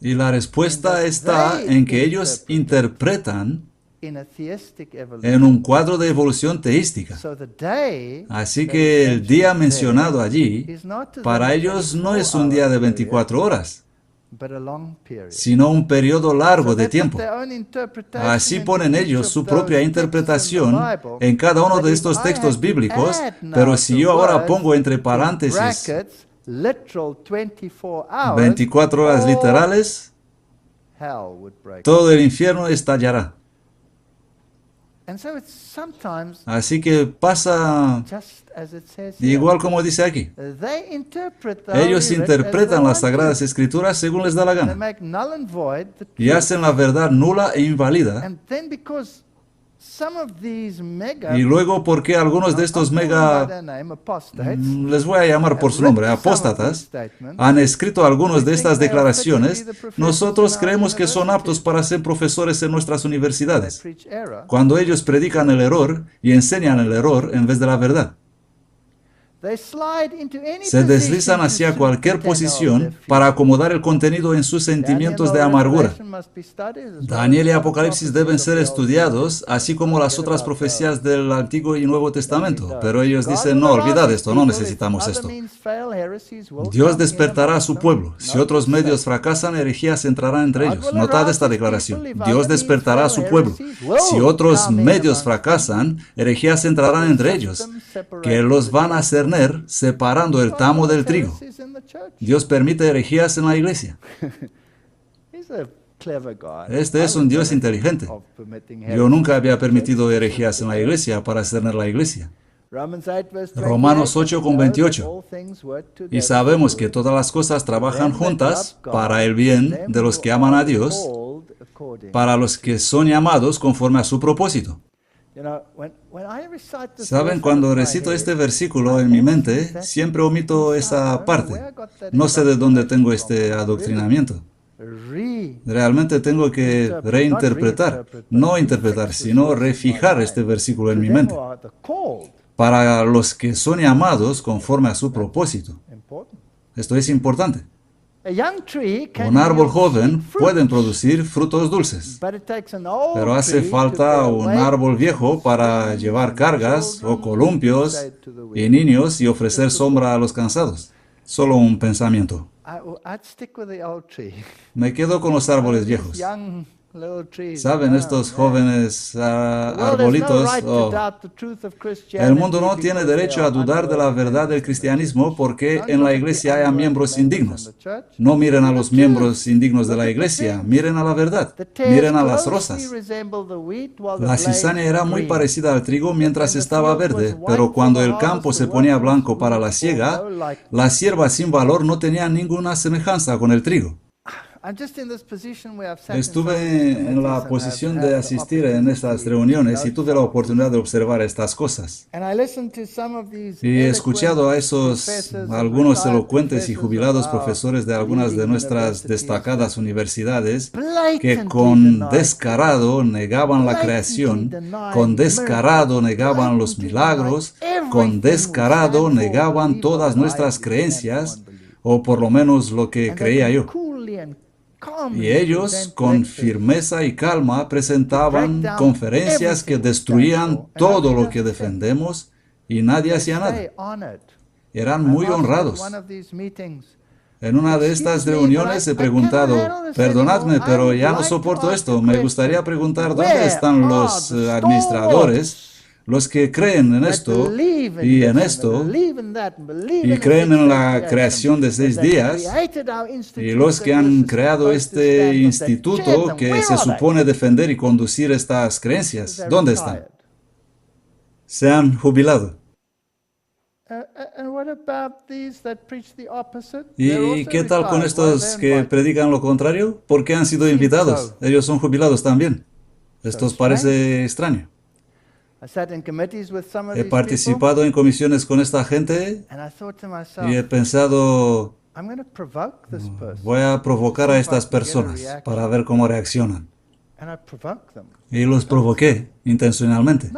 A: Y la respuesta está en que ellos interpretan en un cuadro de evolución teística. Así que el día mencionado allí, para ellos no es un día de 24 horas, sino un periodo largo de tiempo. Así ponen ellos su propia interpretación en cada uno de estos textos bíblicos, pero si yo ahora pongo entre paréntesis 24 horas literales, todo el infierno estallará. Así que pasa igual como dice aquí. Ellos interpretan las Sagradas Escrituras según les da la gana y hacen la verdad nula e inválida. Y luego, porque algunos de estos les voy a llamar por su nombre, apóstatas, han escrito algunas de estas declaraciones, nosotros creemos que son aptos para ser profesores en nuestras universidades, cuando ellos predican el error y enseñan el error en vez de la verdad. Se deslizan hacia cualquier posición para acomodar el contenido en sus sentimientos de amargura. Daniel y Apocalipsis deben ser estudiados, así como las otras profecías del Antiguo y Nuevo Testamento. Pero ellos dicen, no, olvidad esto, no necesitamos esto. Dios despertará a su pueblo. Si otros medios fracasan, herejías entrarán entre ellos. Notad esta declaración. Dios despertará a su pueblo. Si otros medios fracasan, herejías entrarán entre ellos, que los van a cerner separando el tamo del trigo. Dios permite herejías en la iglesia. Este es un Dios inteligente. Yo nunca había permitido herejías en la iglesia para cerner la iglesia. Romanos 8:28. Y sabemos que todas las cosas trabajan juntas para el bien de los que aman a Dios, para los que son llamados conforme a su propósito. Saben, cuando recito este versículo en mi mente, siempre omito esa parte. No sé de dónde tengo este adoctrinamiento. Realmente tengo que reinterpretar, no interpretar, sino refijar este versículo en mi mente. Para los que son llamados conforme a su propósito. Esto es importante. Un árbol joven puede producir frutos dulces, pero hace falta un árbol viejo para llevar cargas o columpios y niños y ofrecer sombra a los cansados. Solo un pensamiento. Me quedo con los árboles viejos. ¿Saben, estos jóvenes arbolitos? El mundo no tiene derecho a dudar de la verdad del cristianismo porque en la iglesia haya miembros indignos. No miren a los miembros indignos de la iglesia, miren a la verdad, miren a las rosas. La cizaña era muy parecida al trigo mientras estaba verde, pero cuando el campo se ponía blanco para la siega, las hierbas sin valor no tenían ninguna semejanza con el trigo. Estuve en la posición de asistir en estas reuniones y tuve la oportunidad de observar estas cosas. Y he escuchado a algunos elocuentes y jubilados profesores de algunas de nuestras destacadas universidades que con descarado negaban la creación, con descarado negaban los milagros, con descarado negaban todas nuestras creencias, o por lo menos lo que creía yo. Y ellos, con firmeza y calma, presentaban conferencias que destruían todo lo que defendemos y nadie hacía nada. Eran muy honrados. En una de estas reuniones he preguntado, perdonadme, pero ya no soporto esto. Me gustaría preguntar dónde están los administradores, los que creen en esto y en esto, y creen en la creación de 6 días, y los que han creado este instituto que se supone defender y conducir estas creencias. ¿Dónde están? Se han jubilado. ¿Y qué tal con estos que predican lo contrario? ¿Por qué han sido invitados? Ellos son jubilados también. Esto os parece extraño. He participado en comisiones con esta gente y he pensado, voy a provocar a estas personas para ver cómo reaccionan. Y los provoqué intencionalmente.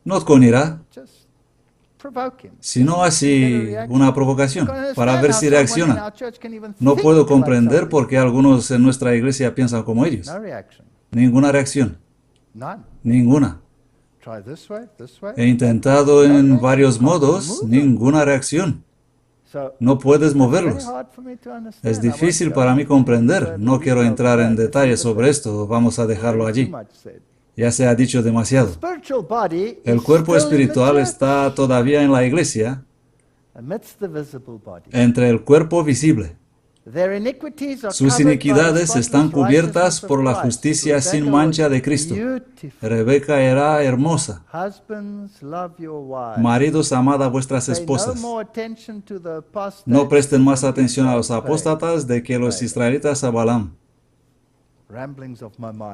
A: No con ira, sino así una provocación para ver si reaccionan. No puedo comprender por qué algunos en nuestra iglesia piensan como ellos. Ninguna reacción. Ninguna. He intentado en varios modos, ninguna reacción. No puedes moverlos. Es difícil para mí comprender. No quiero entrar en detalles sobre esto. Vamos a dejarlo allí. Ya se ha dicho demasiado. El cuerpo espiritual está todavía en la iglesia, entre el cuerpo visible. Sus iniquidades están cubiertas por la justicia sin mancha de Cristo. Rebeca era hermosa. Maridos, amad a vuestras esposas. No presten más atención a los apóstatas de que los israelitas a Balaam.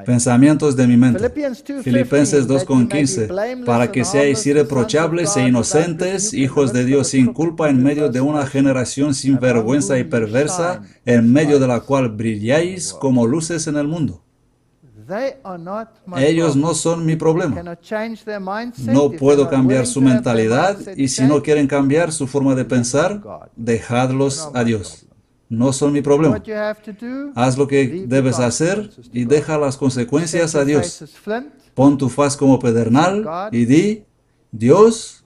A: Pensamientos de mi mente. Filipenses 2:15. Para que seáis irreprochables e inocentes, hijos de Dios sin culpa en medio de una generación sin vergüenza y perversa, en medio de la cual brilláis como luces en el mundo. Ellos no son mi problema. No puedo cambiar su mentalidad y si no quieren cambiar su forma de pensar, dejadlos a Dios. No son mi problema. Haz lo que debes hacer y deja las consecuencias a Dios. Pon tu faz como pedernal y di, Dios,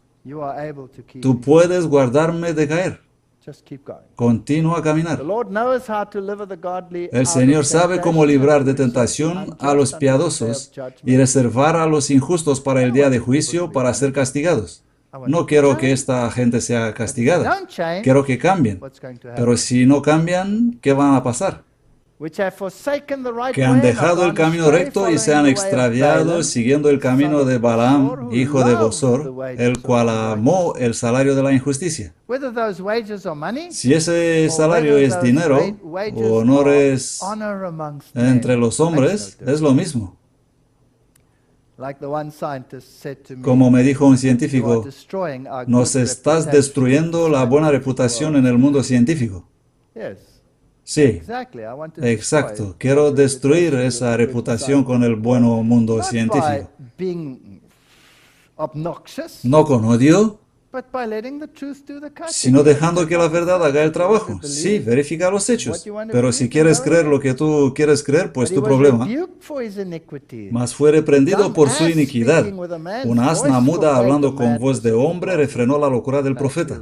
A: tú puedes guardarme de caer. Continúa a caminar. El Señor sabe cómo librar de tentación a los piadosos y reservar a los injustos para el día de juicio para ser castigados. No quiero que esta gente sea castigada. Quiero que cambien. Pero si no cambian, ¿qué va a pasar? Que han dejado el camino recto y se han extraviado siguiendo el camino de Balaam, hijo de Bosor, el cual amó el salario de la injusticia. Si ese salario es dinero o honores entre los hombres, es lo mismo. Como me dijo un científico, nos estás destruyendo la buena reputación en el mundo científico. Sí, exacto. Quiero destruir esa reputación con el buen mundo científico. No con odio, sino dejando que la verdad haga el trabajo. Sí, verifica los hechos. Pero si quieres creer lo que tú quieres creer, pues tu problema. Mas fue reprendido por su iniquidad. Una asna muda hablando con voz de hombre refrenó la locura del profeta.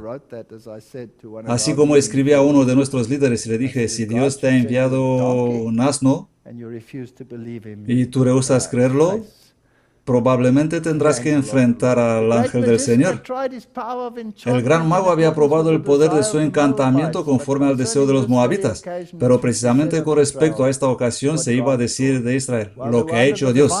A: Así como escribí a uno de nuestros líderes y le dije, si Dios te ha enviado un asno y tú rehusas creerlo, probablemente tendrás que enfrentar al ángel del Señor. El gran mago había probado el poder de su encantamiento conforme al deseo de los moabitas, pero precisamente con respecto a esta ocasión se iba a decir de Israel, lo que ha hecho Dios.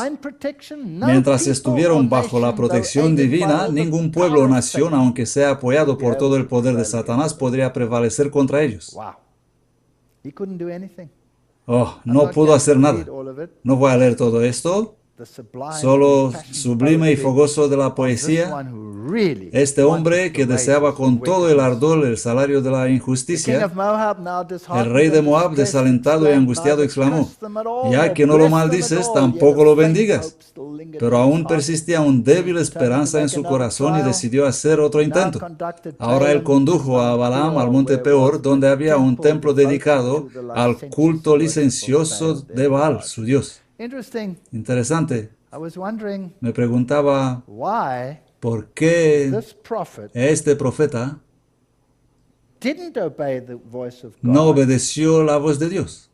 A: Mientras estuvieron bajo la protección divina, ningún pueblo o nación, aunque sea apoyado por todo el poder de Satanás, podría prevalecer contra ellos. Oh, no pudo hacer nada. No voy a leer todo esto. Solo sublime y fogoso de la poesía, este hombre que deseaba con todo el ardor el salario de la injusticia, el rey de Moab, desalentado y angustiado, exclamó, ya que no lo maldices, tampoco lo bendigas. Pero aún persistía una débil esperanza en su corazón y decidió hacer otro intento. Ahora él condujo a Balaam al monte Peor, donde había un templo dedicado al culto licencioso de Baal, su dios. Interesante. Me preguntaba por qué este profeta no obedeció la voz de Dios.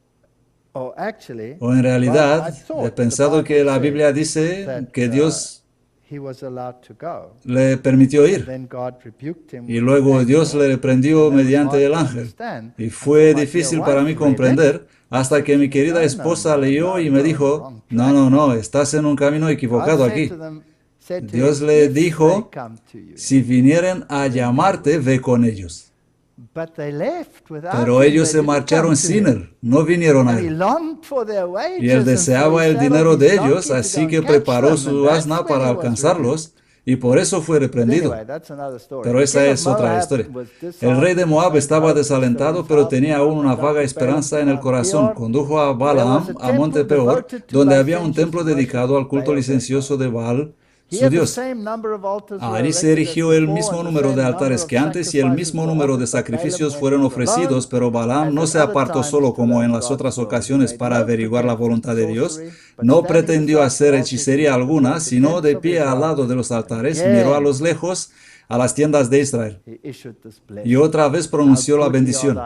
A: O en realidad, he pensado que la Biblia dice que Dios le permitió ir. Y luego Dios le reprendió mediante el ángel. Y fue difícil para mí comprender hasta que mi querida esposa leyó y me dijo, no, estás en un camino equivocado aquí. Dios le dijo, si vinieren a llamarte, ve con ellos. Pero ellos se marcharon sin él, no vinieron a él. Y él deseaba el dinero de ellos, así que preparó su asna para alcanzarlos, y por eso fue reprendido. Pero esa es otra historia. El rey de Moab estaba desalentado, pero tenía aún una vaga esperanza en el corazón. Condujo a Balaam a monte Peor, donde había un templo dedicado al culto licencioso de Baal, su dios. Allí se erigió el mismo número de altares que antes y el mismo número de sacrificios fueron ofrecidos, pero Balaam no se apartó solo como en las otras ocasiones para averiguar la voluntad de Dios. No pretendió hacer hechicería alguna, sino de pie al lado de los altares, miró a los lejos a las tiendas de Israel. Y otra vez pronunció la bendición.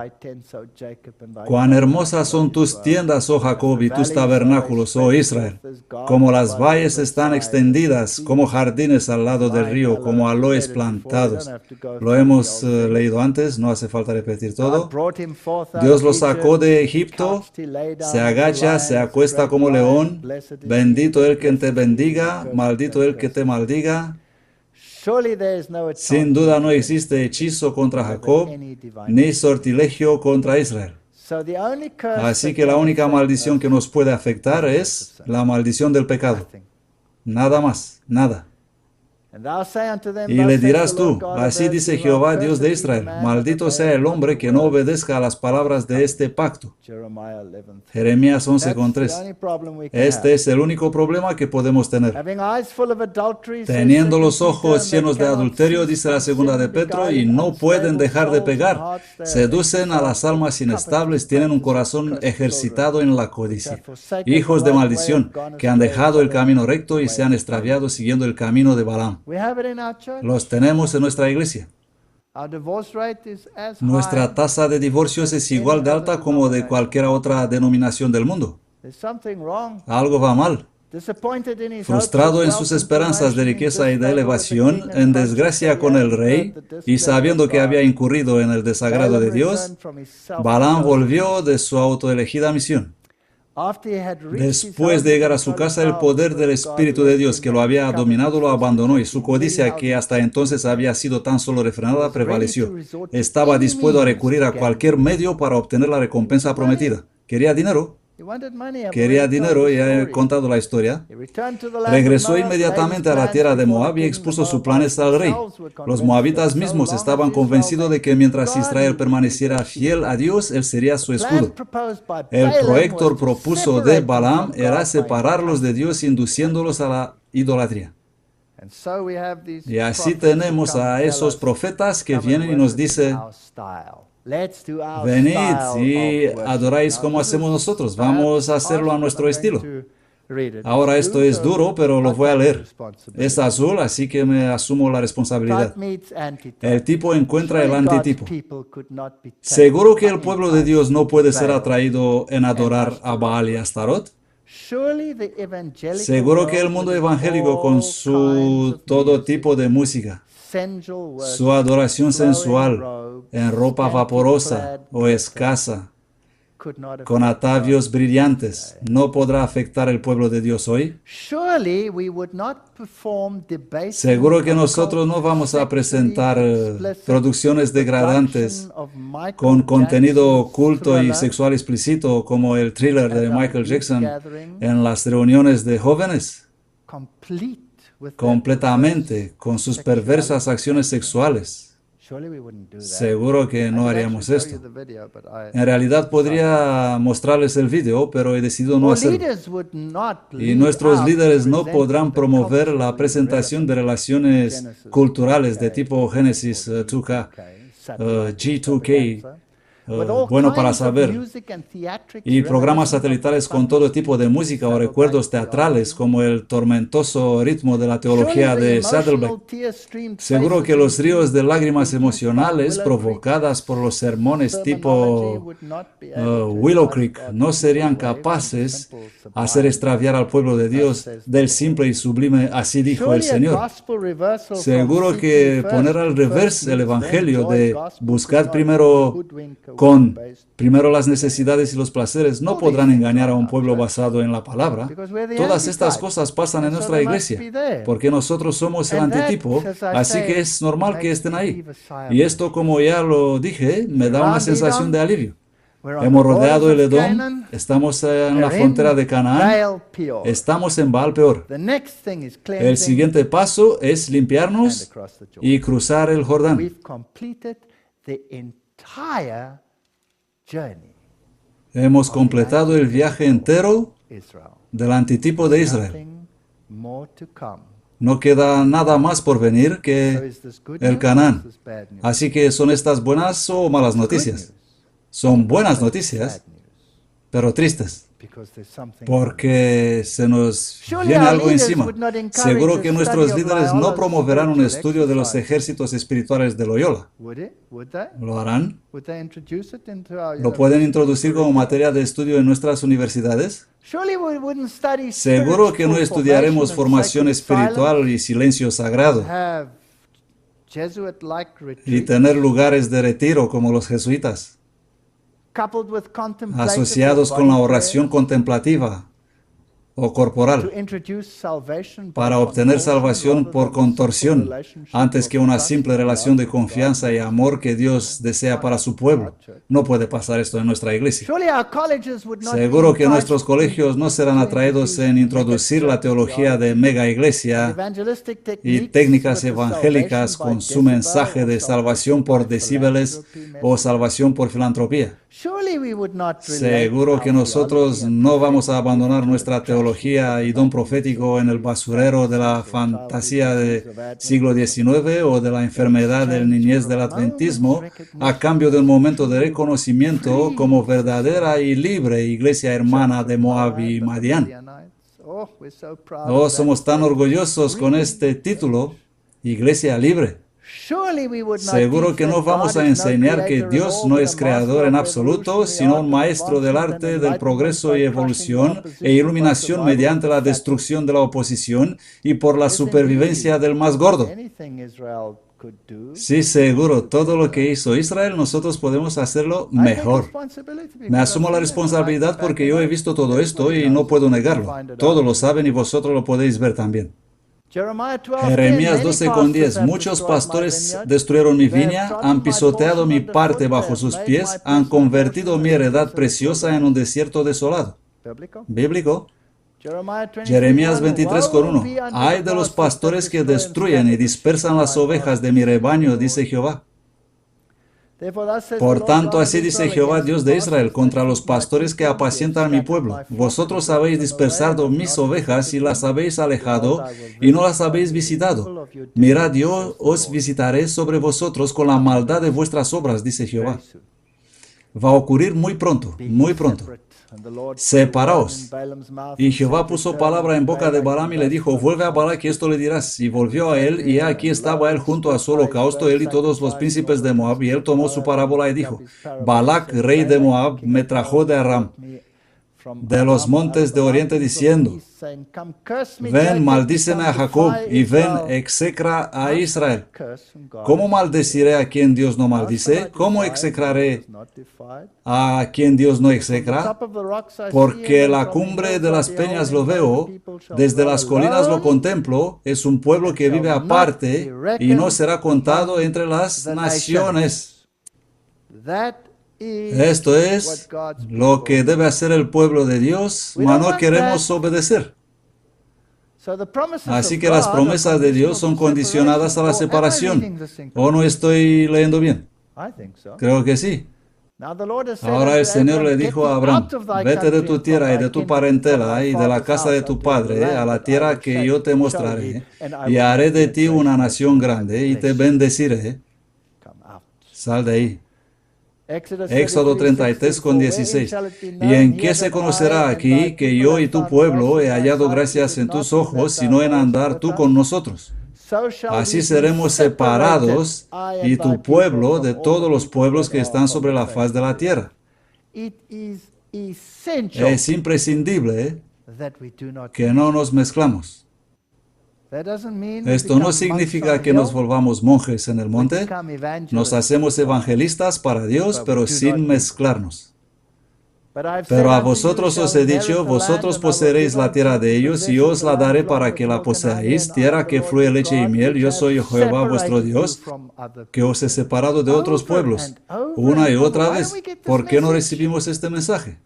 A: Cuán hermosas son tus tiendas, oh Jacob, y tus tabernáculos, oh Israel. Como las valles están extendidas, como jardines al lado del río, como aloes plantados. Lo hemos leído antes, no hace falta repetir todo. Dios lo sacó de Egipto, se agacha, se acuesta como león. Bendito el que te bendiga, maldito el que te maldiga. Sin duda no existe hechizo contra Jacob, ni sortilegio contra Israel. Así que la única maldición que nos puede afectar es la maldición del pecado. Nada más, nada. Y le dirás tú, así dice Jehová, Dios de Israel, maldito sea el hombre que no obedezca a las palabras de este pacto. Jeremías 11:3. Este es el único problema que podemos tener. Teniendo los ojos llenos de adulterio, dice la segunda de Pedro, y no pueden dejar de pecar. Seducen a las almas inestables, tienen un corazón ejercitado en la codicia. Hijos de maldición, que han dejado el camino recto y se han extraviado siguiendo el camino de Balaam. Los tenemos en nuestra iglesia. Nuestra tasa de divorcios es igual de alta como de cualquier otra denominación del mundo. Algo va mal. Frustrado en sus esperanzas de riqueza y de elevación, en desgracia con el rey, y sabiendo que había incurrido en el desagrado de Dios, Balaam volvió de su autoelegida misión. Después de llegar a su casa, el poder del Espíritu de Dios que lo había dominado lo abandonó y su codicia, que hasta entonces había sido tan solo refrenada, prevaleció. Estaba dispuesto a recurrir a cualquier medio para obtener la recompensa prometida. Quería dinero. Quería dinero, y he contado la historia. Regresó inmediatamente a la tierra de Moab y expuso sus planes al rey. Los moabitas mismos estaban convencidos de que mientras Israel permaneciera fiel a Dios, él sería su escudo. El proyecto propuso de Balaam era separarlos de Dios, induciéndolos a la idolatría. Y así tenemos a esos profetas que vienen y nos dicen: venid y adoráis como hacemos nosotros. Vamos a hacerlo a nuestro estilo. Ahora esto es duro, pero lo voy a leer. Es azul, así que me asumo la responsabilidad. El tipo encuentra el antitipo. ¿Seguro que el pueblo de Dios no puede ser atraído en adorar a Baal y Astarot? Seguro que el mundo evangélico, con su todo tipo de música, su adoración sensual, en ropa vaporosa o escasa, con atavios brillantes, ¿no podrá afectar el pueblo de Dios hoy? Seguro que nosotros no vamos a presentar producciones degradantes con contenido oculto y sexual explícito como el thriller de Michael Jackson en las reuniones de jóvenes, completamente con sus perversas acciones sexuales. Seguro que no haríamos esto. En realidad podría mostrarles el video, pero he decidido no hacerlo. Y nuestros líderes no podrán promover la presentación de relaciones culturales de tipo Génesis 2K, G2K, bueno para saber, y programas satelitales con todo tipo de música o recuerdos teatrales como el tormentoso ritmo de la teología de Saddleback. Seguro que los ríos de lágrimas emocionales provocadas por los sermones tipo Willow Creek no serían capaces de hacer extraviar al pueblo de Dios del simple y sublime así dijo el Señor. Seguro que poner al revés el evangelio de buscar primero las necesidades y los placeres no podrán engañar a un pueblo basado en la palabra. Todas estas cosas pasan en nuestra iglesia, porque nosotros somos el antitipo, así que es normal que estén ahí. Y esto, como ya lo dije, me da una sensación de alivio. Hemos rodeado el Edom, estamos en la frontera de Canaán, estamos en Baal Peor. El siguiente paso es limpiarnos y cruzar el Jordán. Hemos completado el viaje entero del antitipo de Israel. No queda nada más por venir que el Canaán. Así que ¿son estas buenas o malas noticias? Son buenas noticias, pero tristes. Porque se nos viene algo encima. Seguro que nuestros líderes no promoverán un estudio de los ejércitos espirituales de Loyola. ¿Lo harán? ¿Lo pueden introducir como materia de estudio en nuestras universidades? Seguro que no estudiaremos formación espiritual y silencio sagrado y tener lugares de retiro como los jesuitas, asociados con la oración contemplativa. o corporal, para obtener salvación por contorsión, antes que una simple relación de confianza y amor que Dios desea para su pueblo. No puede pasar esto en nuestra iglesia. Seguro que nuestros colegios no serán atraídos en introducir la teología de mega iglesia y técnicas evangélicas con su mensaje de salvación por decibeles o salvación por filantropía. Seguro que nosotros no vamos a abandonar nuestra teología y don profético en el basurero de la fantasía del siglo XIX o de la enfermedad del niñez del adventismo a cambio de un momento de reconocimiento como verdadera y libre iglesia hermana de Moab y Madián. Oh, somos tan orgullosos con este título, Iglesia Libre. Seguro que no vamos a enseñar que Dios no es creador en absoluto, sino un maestro del arte del progreso y evolución e iluminación mediante la destrucción de la oposición y por la supervivencia del más gordo. Sí, seguro, todo lo que hizo Israel, nosotros podemos hacerlo mejor. Me asumo la responsabilidad porque yo he visto todo esto y no puedo negarlo. Todos lo saben y vosotros lo podéis ver también. Jeremías 12:10. Muchos pastores destruyeron mi viña, han pisoteado mi parte bajo sus pies, han convertido mi heredad preciosa en un desierto desolado. Bíblico. Jeremías 23:1. Ay de los pastores que destruyen y dispersan las ovejas de mi rebaño, dice Jehová. Por tanto, así dice Jehová, Dios de Israel, contra los pastores que apacientan mi pueblo. Vosotros habéis dispersado mis ovejas y las habéis alejado y no las habéis visitado. Mirad, yo os visitaré sobre vosotros con la maldad de vuestras obras, dice Jehová. Va a ocurrir muy pronto, muy pronto. Separaos. Y Jehová puso palabra en boca de Balaam y le dijo, vuelve a Balac y esto le dirás. Y volvió a él, y aquí estaba él junto a su holocausto, él y todos los príncipes de Moab, y él tomó su parábola y dijo, Balac, rey de Moab, me trajo de Aram, de los montes de oriente, diciendo, ven, maldíceme a Jacob, y ven, execra a Israel. ¿Cómo maldeciré a quien Dios no maldice? ¿Cómo execraré a quien Dios no execra? Porque la cumbre de las peñas lo veo, desde las colinas lo contemplo, es un pueblo que vive aparte y no será contado entre las naciones. Esto es lo que debe hacer el pueblo de Dios, mas no queremos obedecer. Así que las promesas de Dios son condicionadas a la separación. ¿O no estoy leyendo bien? Creo que sí. Ahora el Señor le dijo a Abraham, vete de tu tierra y de tu parentela y de la casa de tu padre a la tierra que yo te mostraré, y haré de ti una nación grande y te bendeciré. Sal de ahí. Éxodo 33:16. ¿Y en qué se conocerá aquí que yo y tu pueblo he hallado gracias en tus ojos, sino en andar tú con nosotros? Así seremos separados y tu pueblo de todos los pueblos que están sobre la faz de la tierra. Es imprescindible que no nos mezclamos. Esto no significa que nos volvamos monjes en el monte. Nos hacemos evangelistas para Dios, pero sin mezclarnos. Pero a vosotros os he dicho, vosotros poseeréis la tierra de ellos, y yo os la daré para que la poseáis, tierra que fluye leche y miel. Yo soy Jehová vuestro Dios, que os he separado de otros pueblos. Una y otra vez, ¿por qué no recibimos este mensaje?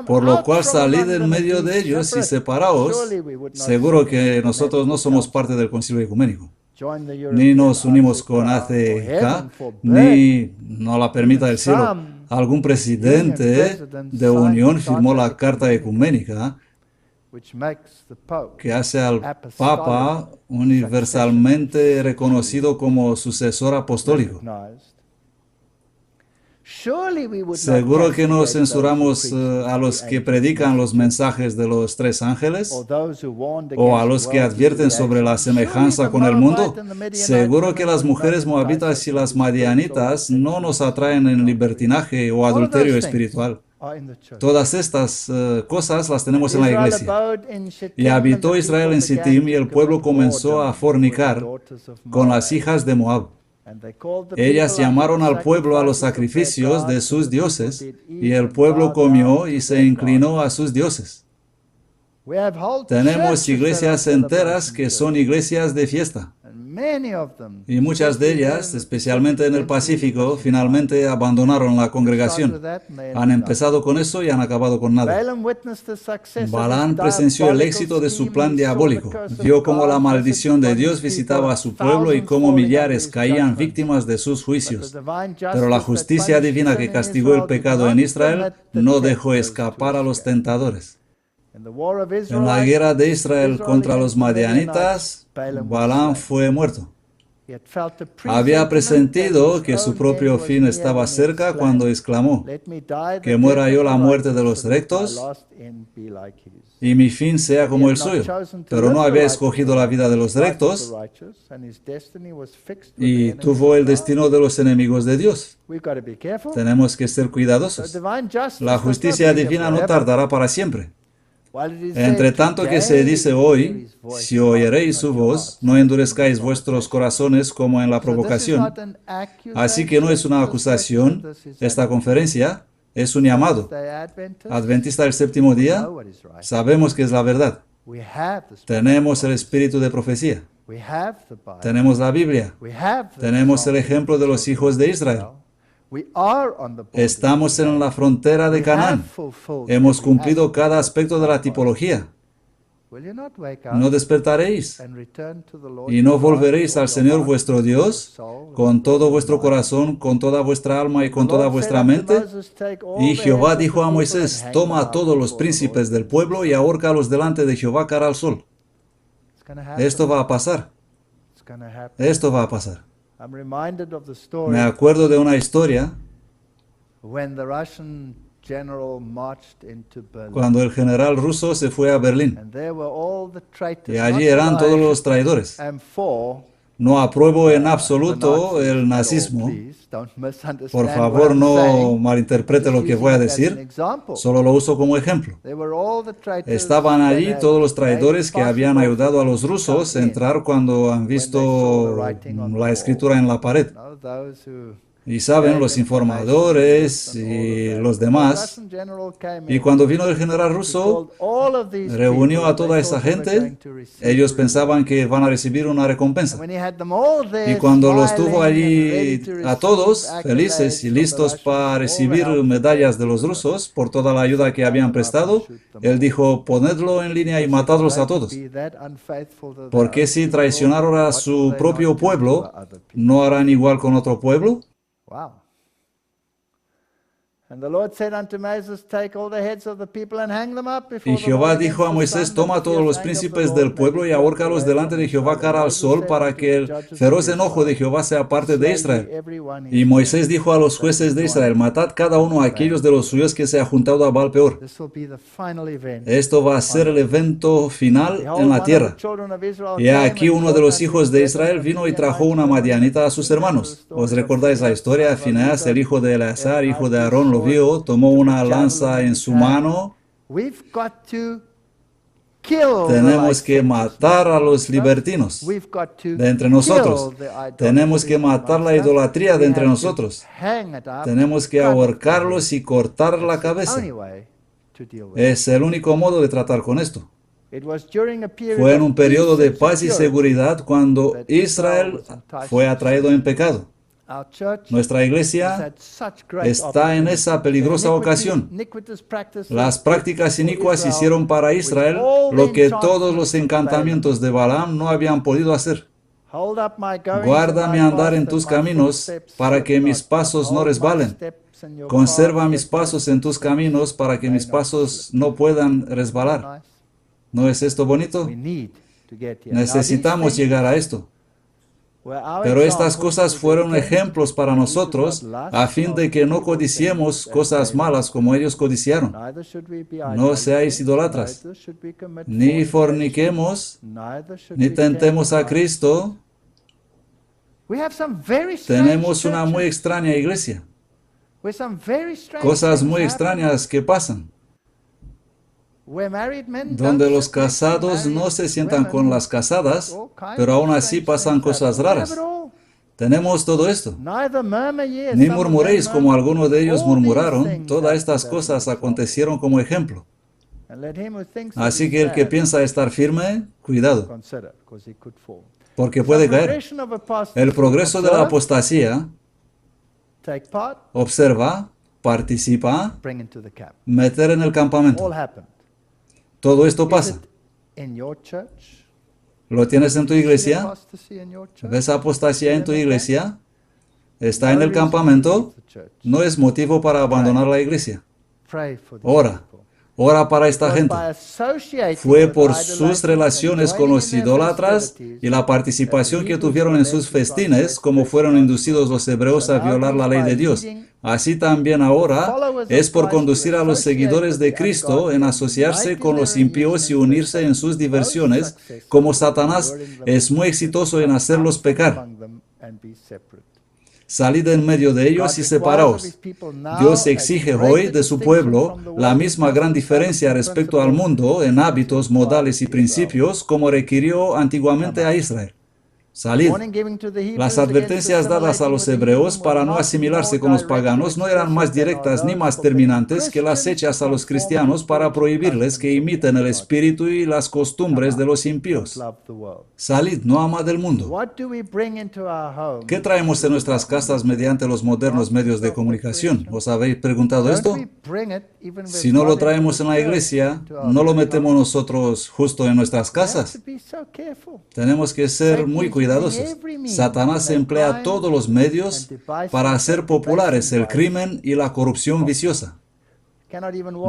A: Por lo cual salid en medio de ellos y separaos. Seguro que nosotros no somos parte del Concilio Ecuménico. Ni nos unimos con ACK, ni no la permita el cielo. Algún presidente de unión firmó la Carta Ecuménica que hace al Papa universalmente reconocido como sucesor apostólico. Seguro que no censuramos a los que predican los mensajes de los tres ángeles o a los que advierten sobre la semejanza con el mundo. Seguro que las mujeres moabitas y las madianitas no nos atraen en libertinaje o adulterio espiritual. Todas estas cosas las tenemos en la iglesia. Y habitó Israel en Sittim y el pueblo comenzó a fornicar con las hijas de Moab. Ellas llamaron al pueblo a los sacrificios de sus dioses, y el pueblo comió y se inclinó a sus dioses. Tenemos iglesias enteras que son iglesias de fiesta. Y muchas de ellas, especialmente en el Pacífico, finalmente abandonaron la congregación. Han empezado con eso y han acabado con nada. Balaam presenció el éxito de su plan diabólico. Vio cómo la maldición de Dios visitaba a su pueblo y cómo millares caían víctimas de sus juicios. Pero la justicia divina que castigó el pecado en Israel no dejó escapar a los tentadores. En la guerra de Israel contra los madianitas, Balaam fue muerto. Había presentido que su propio fin estaba cerca cuando exclamó: que muera yo la muerte de los rectos y mi fin sea como el suyo. Pero no había escogido la vida de los rectos y tuvo el destino de los enemigos de Dios. Tenemos que ser cuidadosos. La justicia divina no tardará para siempre. Entre tanto que se dice hoy, si oyeréis su voz, no endurezcáis vuestros corazones como en la provocación. Así que no es una acusación, esta conferencia es un llamado. Adventista del séptimo día, sabemos que es la verdad. Tenemos el espíritu de profecía. Tenemos la Biblia. Tenemos el ejemplo de los hijos de Israel. Estamos en la frontera de Canaán. Hemos cumplido cada aspecto de la tipología. ¿No despertaréis y no volveréis al Señor vuestro Dios con todo vuestro corazón, con toda vuestra alma y con toda vuestra mente? Y Jehová dijo a Moisés: toma a todos los príncipes del pueblo y ahórcalos delante de Jehová cara al sol. Esto va a pasar. Esto va a pasar. Me acuerdo de una historia cuando el general ruso se fue a Berlín. Y allí eran todos los traidores. No apruebo en absoluto el nazismo. Por favor, no malinterprete lo que voy a decir. Solo lo uso como ejemplo. Estaban allí todos los traidores que habían ayudado a los rusos a entrar cuando han visto la escritura en la pared. Y saben, los informadores y los demás. Y cuando vino el general ruso, reunió a toda esa gente. Ellos pensaban que van a recibir una recompensa. Y cuando los tuvo allí a todos, felices y listos para recibir medallas de los rusos por toda la ayuda que habían prestado, él dijo: ponedlo en línea y matadlos a todos. Porque si traicionaron a su propio pueblo, ¿no harán igual con otro pueblo?
B: Wow.
A: Y Jehová dijo a Moisés: toma a todos los príncipes del pueblo y ahórcalos delante de Jehová cara al sol, para que el feroz enojo de Jehová sea parte de Israel. Y Moisés dijo a los jueces de Israel: matad cada uno a aquellos de los suyos que se ha juntado a Baal Peor. Esto va a ser el evento final en la tierra. Y aquí uno de los hijos de Israel vino y trajo una madianita a sus hermanos. ¿Os recordáis la historia? Fineas, el hijo de Eleazar, hijo de Aarón, lo vio, tomó una lanza en su mano. Tenemos que matar a los libertinos de entre nosotros. Tenemos que matar la idolatría de entre nosotros. Tenemos que ahorcarlos y cortar la cabeza. Es el único modo de tratar con esto. Fue en un periodo de paz y seguridad cuando Israel fue atraído en pecado. Nuestra iglesia está en esa peligrosa ocasión. Las prácticas inicuas hicieron para Israel lo que todos los encantamientos de Balaam no habían podido hacer. Guarda mi andar en tus caminos para que mis pasos no resbalen. Conserva mis pasos en tus caminos para que mis pasos no puedan resbalar. ¿No es esto bonito? Necesitamos llegar a esto. Pero estas cosas fueron ejemplos para nosotros a fin de que no codiciemos cosas malas como ellos codiciaron. No seáis idolatras, ni forniquemos, ni tentemos a Cristo. Tenemos una muy extraña iglesia. Cosas muy extrañas que pasan, donde los casados no se sientan con las casadas, pero aún así pasan cosas raras. Tenemos todo esto. Ni murmuréis como algunos de ellos murmuraron. Todas estas cosas acontecieron como ejemplo. Así que el que piensa estar firme, cuidado, porque puede caer. El progreso de la apostasía, observa, participa, meter en el campamento. Todo esto pasa. ¿Lo tienes en tu iglesia? ¿Ves apostasía en tu iglesia? ¿Está en el campamento? No es motivo para abandonar la iglesia. Ora. Ora para esta gente. Fue por sus relaciones con los idólatras y la participación que tuvieron en sus festines como fueron inducidos los hebreos a violar la ley de Dios. Así también ahora es por conducir a los seguidores de Cristo en asociarse con los impíos y unirse en sus diversiones, como Satanás es muy exitoso en hacerlos pecar. Salid en medio de ellos y separaos. Dios exige hoy de su pueblo la misma gran diferencia respecto al mundo en hábitos, modales y principios como requirió antiguamente a Israel. Salid. Las advertencias dadas a los hebreos para no asimilarse con los paganos no eran más directas ni más terminantes que las hechas a los cristianos para prohibirles que imiten el espíritu y las costumbres de los impíos. Salid, no amad del mundo. ¿Qué traemos en nuestras casas mediante los modernos medios de comunicación? ¿Os habéis preguntado esto? Si no lo traemos en la iglesia, ¿no lo metemos nosotros justo en nuestras casas? Tenemos que ser muy cuidadosos. Satanás emplea todos los medios para hacer populares el crimen y la corrupción viciosa.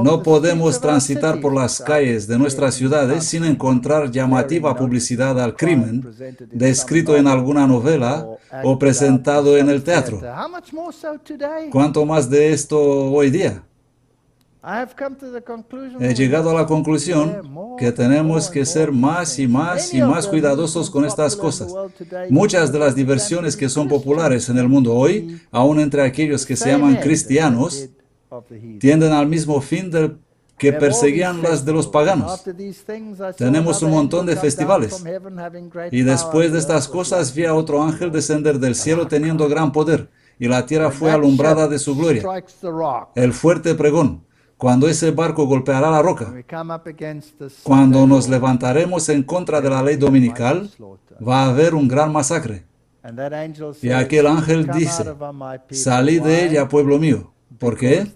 A: No podemos transitar por las calles de nuestras ciudades sin encontrar llamativa publicidad al crimen, descrito en alguna novela o presentado en el teatro. ¿Cuánto más de esto hoy día? He llegado a la conclusión que tenemos que ser más y más y más cuidadosos con estas cosas. Muchas de las diversiones que son populares en el mundo hoy, aun entre aquellos que se llaman cristianos, tienden al mismo fin que perseguían las de los paganos. Tenemos un montón de festivales. Y después de estas cosas vi a otro ángel descender del cielo teniendo gran poder, y la tierra fue alumbrada de su gloria. El fuerte pregón. Cuando ese barco golpeará la roca, cuando nos levantaremos en contra de la ley dominical, va a haber un gran masacre. Y aquel ángel dice, salid de ella, pueblo mío. ¿Por qué?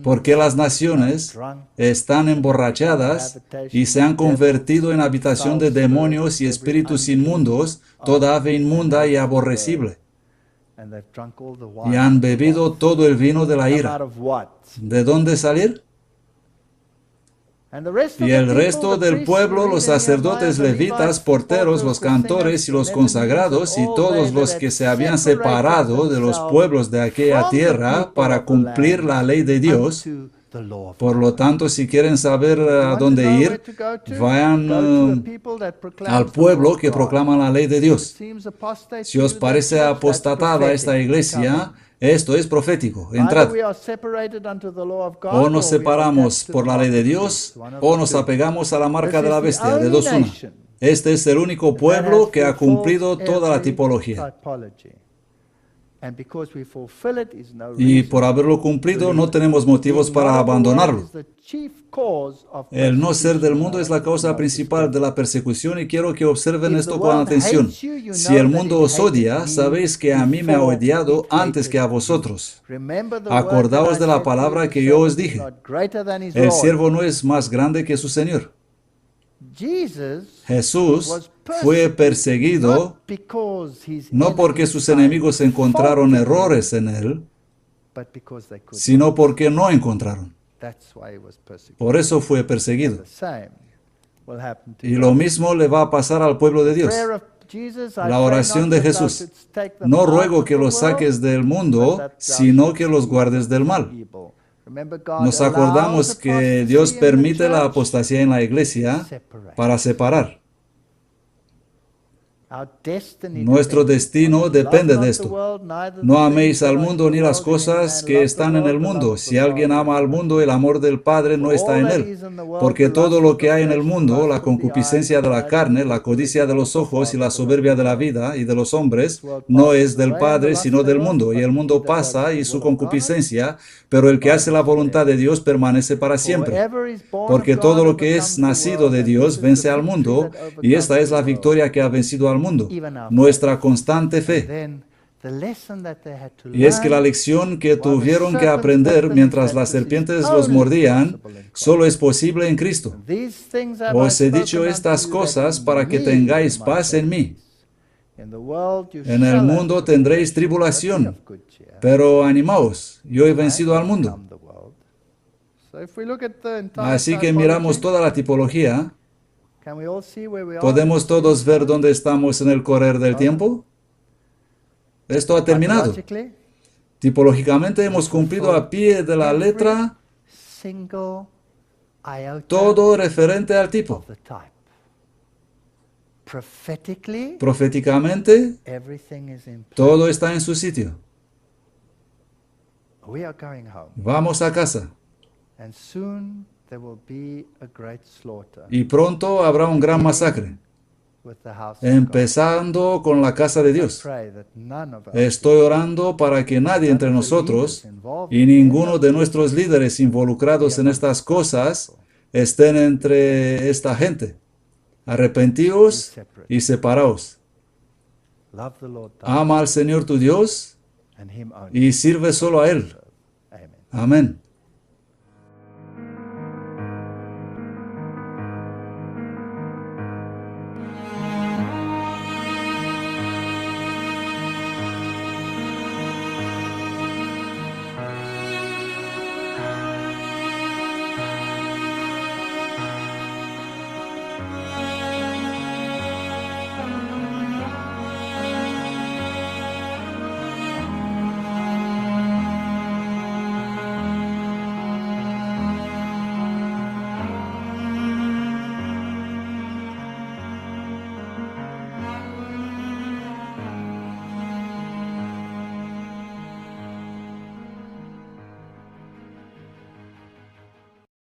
A: Porque las naciones están emborrachadas y se han convertido en habitación de demonios y espíritus inmundos, toda ave inmunda y aborrecible. Y han bebido todo el vino de la ira. ¿De dónde salir? Y el resto del pueblo, los sacerdotes levitas, porteros, los cantores y los consagrados y todos los que se habían separado de los pueblos de aquella tierra para cumplir la ley de Dios. Por lo tanto, si quieren saber a dónde ir, vayan al pueblo que proclama la ley de Dios. Si os parece apostatada esta iglesia, esto es profético. Entrad. O nos separamos por la ley de Dios, o nos apegamos a la marca de la bestia, de dos una. Este es el único pueblo que ha cumplido toda la tipología. Y por haberlo cumplido, no tenemos motivos para abandonarlo. El no ser del mundo es la causa principal de la persecución y quiero que observen esto con atención. Si el mundo os odia, sabéis que a mí me ha odiado antes que a vosotros. Acordaos de la palabra que yo os dije. El siervo no es más grande que su Señor. Jesús fue perseguido no porque sus enemigos encontraron errores en él, sino porque no encontraron. Por eso fue perseguido. Y lo mismo le va a pasar al pueblo de Dios. La oración de Jesús: no ruego que los saques del mundo, sino que los guardes del mal. Nos acordamos que Dios permite la apostasía en la iglesia para separar. Nuestro destino depende de esto. No améis al mundo ni las cosas que están en el mundo. Si alguien ama al mundo, el amor del Padre no está en él. Porque todo lo que hay en el mundo, la concupiscencia de la carne, la codicia de los ojos y la soberbia de la vida y de los hombres, no es del Padre, sino del mundo. Y el mundo pasa y su concupiscencia, pero el que hace la voluntad de Dios permanece para siempre. Porque todo lo que es nacido de Dios vence al mundo, y esta es la victoria que ha vencido al mundo, nuestra constante fe. Y es que la lección que tuvieron que aprender mientras las serpientes los mordían, solo es posible en Cristo. Os he dicho estas cosas para que tengáis paz en mí. En el mundo tendréis tribulación, pero animaos, yo he vencido al mundo. Así que miramos toda la tipología. ¿Podemos todos ver dónde estamos en el correr del tiempo? Esto ha terminado. Tipológicamente hemos cumplido a pie de la letra todo referente al tipo. Proféticamente, todo está en su sitio. Vamos a casa. Y pronto habrá un gran masacre, empezando con la casa de Dios. Estoy orando para que nadie entre nosotros y ninguno de nuestros líderes involucrados en estas cosas estén entre esta gente. Arrepentíos y separaos. Ama al Señor tu Dios y sirve solo a Él. Amén.